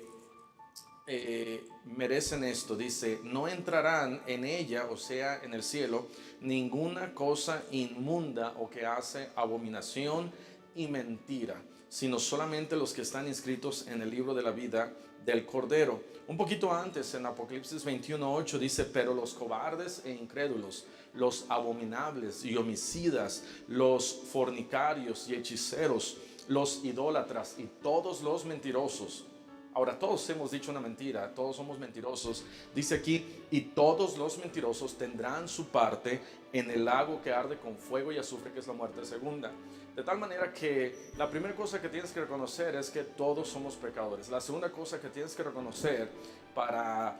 merecen esto. Dice: no entrarán en ella, o sea, en el cielo, ninguna cosa inmunda o que hace abominación y mentira, sino solamente los que están inscritos en el libro de la vida del Cordero. Un poquito antes, en Apocalipsis 21:8 dice: pero los cobardes e incrédulos, los abominables y homicidas, los fornicarios y hechiceros, los idólatras y todos los mentirosos. Ahora, todos hemos dicho una mentira, todos somos mentirosos. Dice aquí: y todos los mentirosos tendrán su parte en el lago que arde con fuego y azufre, que es la muerte segunda. De tal manera que la primera cosa que tienes que reconocer es que todos somos pecadores. La segunda cosa que tienes que reconocer para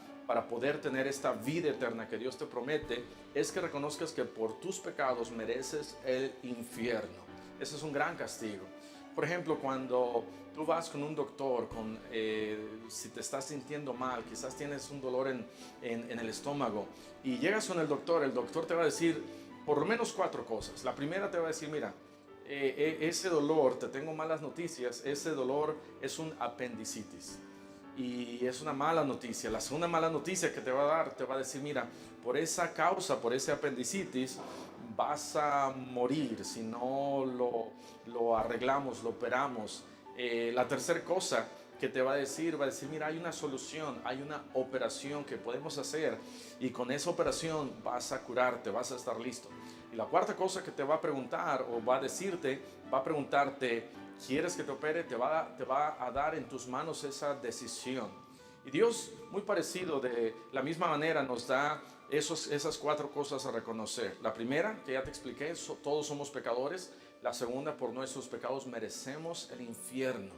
poder tener esta vida eterna que Dios te promete es que reconozcas que por tus pecados mereces el infierno. Ese es un gran castigo. Por ejemplo, cuando tú vas con un doctor, si te estás sintiendo mal, quizás tienes un dolor en el estómago, y llegas con el doctor te va a decir por lo menos 4 cosas. La primera te va a decir: mira, ese dolor, te tengo malas noticias, ese dolor es un apendicitis. Y es una mala noticia. La segunda mala noticia que te va a dar, te va a decir: mira, por esa causa, por ese apendicitis, vas a morir si no lo arreglamos, lo operamos. La tercera cosa que te va a decir: mira, hay una solución, hay una operación que podemos hacer, y con esa operación vas a curarte, vas a estar listo. Y la cuarta cosa que te va a preguntar, o va a preguntarte: ¿quieres que te opere? Te va a dar en tus manos esa decisión. Y Dios, muy parecido, de la misma manera, nos da esas 4 cosas a reconocer. La primera, que ya te expliqué, todos somos pecadores. La segunda, por nuestros pecados merecemos el infierno.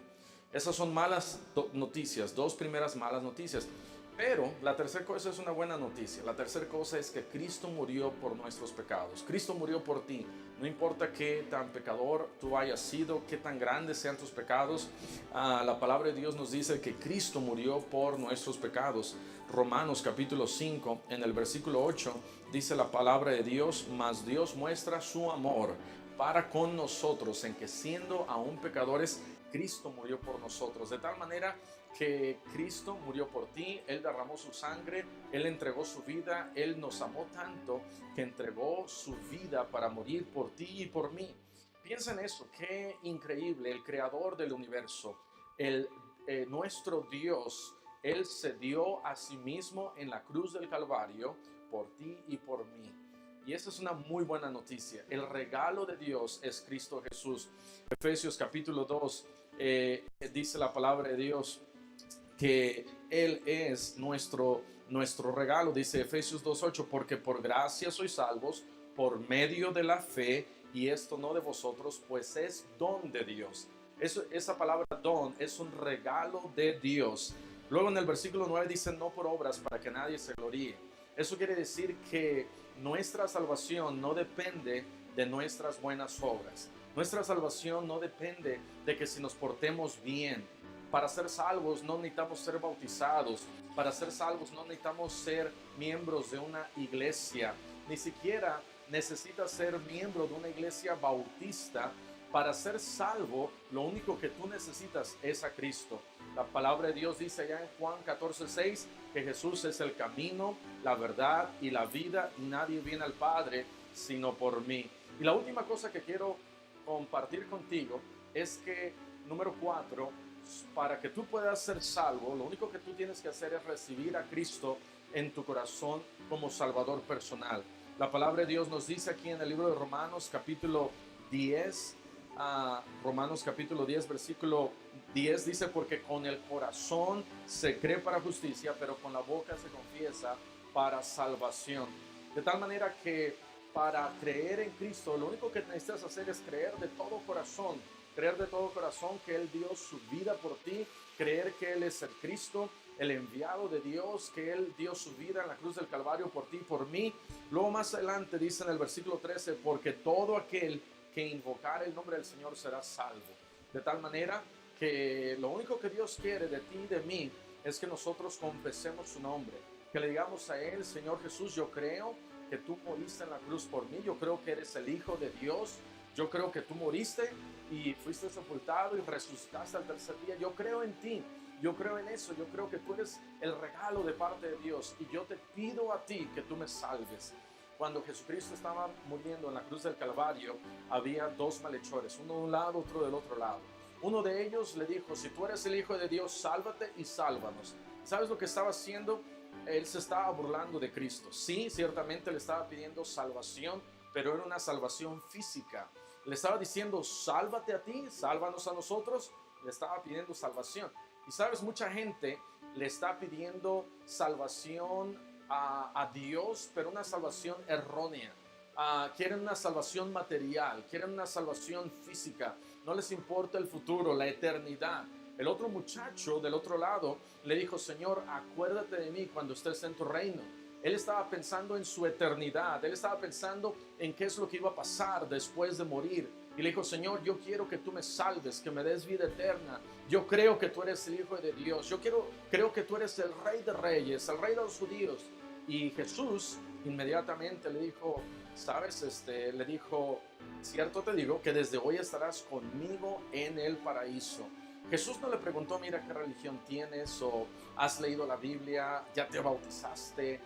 Esas son malas noticias, 2 primeras malas noticias. Pero la tercera cosa es una buena noticia. La tercera cosa es que Cristo murió por nuestros pecados. Cristo murió por ti. No importa qué tan pecador tú hayas sido, qué tan grandes sean tus pecados, la palabra de Dios nos dice que Cristo murió por nuestros pecados. Romanos capítulo 5, en el versículo 8, dice la palabra de Dios: mas Dios muestra su amor para con nosotros, en que siendo aún pecadores, Cristo murió por nosotros. De tal manera que Cristo murió por ti, Él derramó su sangre, Él entregó su vida, Él nos amó tanto que entregó su vida para morir por ti y por mí. Piensa en eso, qué increíble. El creador del universo, nuestro Dios, Él se dio a sí mismo en la cruz del Calvario por ti y por mí. Y esa es una muy buena noticia. El regalo de Dios es Cristo Jesús. Efesios capítulo 2 dice la palabra de Dios que Él es nuestro regalo. Dice Efesios 2:8: porque por gracia sois salvos por medio de la fe, y esto no de vosotros, pues es don de Dios. Esa palabra don es un regalo de Dios. Luego en el versículo 9 dice: no por obras, para que nadie se gloríe. Eso quiere decir que nuestra salvación no depende de nuestras buenas obras. Nuestra salvación no depende de que si nos portemos bien. Para ser salvos no necesitamos ser bautizados. Para ser salvos no necesitamos ser miembros de una iglesia. Ni siquiera necesitas ser miembro de una iglesia bautista. Para ser salvo, lo único que tú necesitas es a Cristo. La palabra de Dios dice allá en Juan 14:6 que Jesús es el camino, la verdad y la vida, y nadie viene al Padre sino por mí. Y la última cosa que quiero compartir contigo es que, número 4, para que tú puedas ser salvo, lo único que tú tienes que hacer es recibir a Cristo en tu corazón como Salvador personal. La palabra de Dios nos dice aquí en el libro de Romanos capítulo 10, Romanos capítulo 10, versículo 10 dice: porque con el corazón se cree para justicia, pero con la boca se confiesa para salvación. De tal manera que para creer en Cristo, lo único que necesitas hacer es creer de todo corazón que Él dio su vida por ti, creer que Él es el Cristo, el enviado de Dios, que Él dio su vida en la cruz del Calvario por ti y por mí. Luego más adelante dice en el versículo 13: porque todo aquel que invocar el nombre del Señor será salvo. De tal manera que lo único que Dios quiere de ti y de mí es que nosotros confesemos su nombre, que le digamos a Él: Señor Jesús, yo creo que tú moriste en la cruz por mí, yo creo que eres el Hijo de Dios, yo creo que tú moriste y fuiste sepultado y resucitaste al tercer día, yo creo en ti, yo creo en eso, yo creo que tú eres el regalo de parte de Dios y yo te pido a ti que tú me salves. Cuando Jesucristo estaba muriendo en la cruz del Calvario, había dos malhechores, uno de un lado, otro del otro lado. Uno de ellos le dijo: si tú eres el Hijo de Dios, sálvate y sálvanos. ¿Sabes lo que estaba haciendo? Él se estaba burlando de Cristo. Sí, ciertamente le estaba pidiendo salvación, pero era una salvación física. Le estaba diciendo: sálvate a ti, sálvanos a nosotros. Le estaba pidiendo salvación. Y sabes, mucha gente le está pidiendo salvación a Dios, pero una salvación errónea. Quieren una salvación material, quieren una salvación física. No les importa el futuro, la eternidad. El otro muchacho del otro lado le dijo: Señor, acuérdate de mí cuando estés en tu reino. Él estaba pensando en su eternidad, él estaba pensando en qué es lo que iba a pasar después de morir. Y le dijo: Señor, yo quiero que tú me salves, que me des vida eterna. Yo creo que tú eres el Hijo de Dios. Creo que tú eres el Rey de Reyes, el Rey de los judíos. Y Jesús inmediatamente le dijo: sabes, le dijo: cierto te digo que desde hoy estarás conmigo en el paraíso. Jesús no le preguntó: mira, ¿qué religión tienes? O ¿has leído la Biblia? ¿Ya te bautizaste?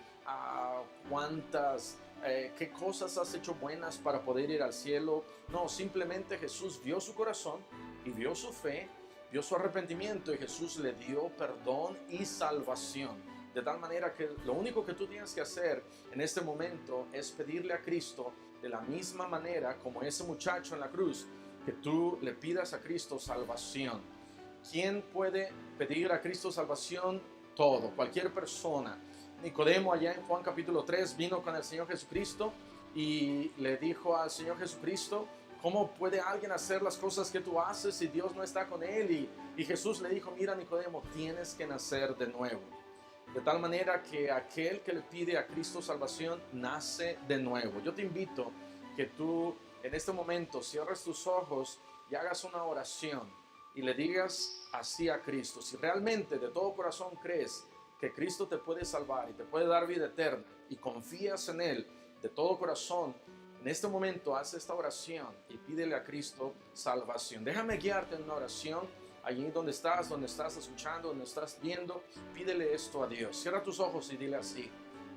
¿Qué cosas has hecho buenas para poder ir al cielo? No, simplemente Jesús vio su corazón y vio su fe, vio su arrepentimiento, y Jesús le dio perdón y salvación. De tal manera que lo único que tú tienes que hacer en este momento es pedirle a Cristo, de la misma manera como ese muchacho en la cruz, que tú le pidas a Cristo salvación. ¿Quién puede pedir a Cristo salvación? Todo, cualquier persona. Nicodemo allá en Juan capítulo 3 vino con el Señor Jesucristo y le dijo al Señor Jesucristo: ¿cómo puede alguien hacer las cosas que tú haces si Dios no está con él? Y Jesús le dijo: mira, Nicodemo, tienes que nacer de nuevo. De tal manera que aquel que le pide a Cristo salvación nace de nuevo. Yo te invito que tú en este momento cierres tus ojos y hagas una oración y le digas así a Cristo. Si realmente de todo corazón crees que Cristo te puede salvar y te puede dar vida eterna y confías en Él de todo corazón, en este momento haz esta oración y pídele a Cristo salvación. Déjame guiarte en una oración. Allí donde estás escuchando, donde estás viendo, pídele esto a Dios. Cierra tus ojos y dile así: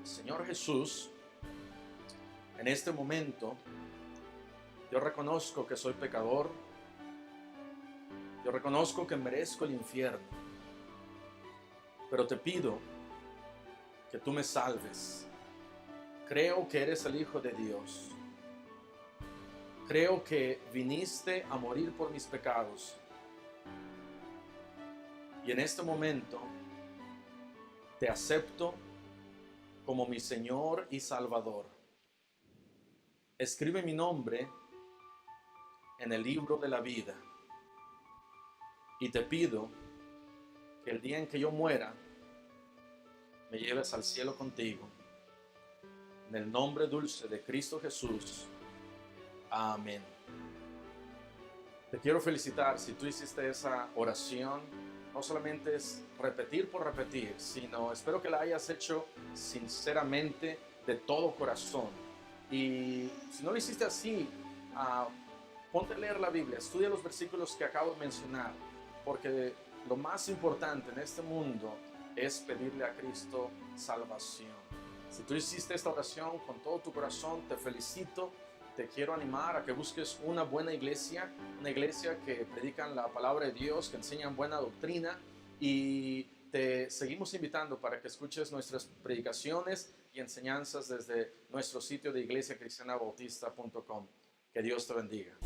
Señor Jesús, en este momento yo reconozco que soy pecador. Yo reconozco que merezco el infierno, pero te pido que tú me salves. Creo que eres el Hijo de Dios. Creo que viniste a morir por mis pecados. Y en este momento te acepto como mi Señor y Salvador. Escribe mi nombre en el libro de la vida. Y te pido que el día en que yo muera, me lleves al cielo contigo. En el nombre dulce de Cristo Jesús. Amén. Te quiero felicitar si tú hiciste esa oración. No solamente es repetir por repetir, sino espero que la hayas hecho sinceramente, de todo corazón. Y si no lo hiciste así, ponte a leer la Biblia, estudia los versículos que acabo de mencionar, porque lo más importante en este mundo es pedirle a Cristo salvación. Si tú hiciste esta oración con todo tu corazón, te felicito. Te quiero animar a que busques una buena iglesia, una iglesia que predican la palabra de Dios, que enseñan buena doctrina, y te seguimos invitando para que escuches nuestras predicaciones y enseñanzas desde nuestro sitio de iglesiacristianabautista.com. Que Dios te bendiga.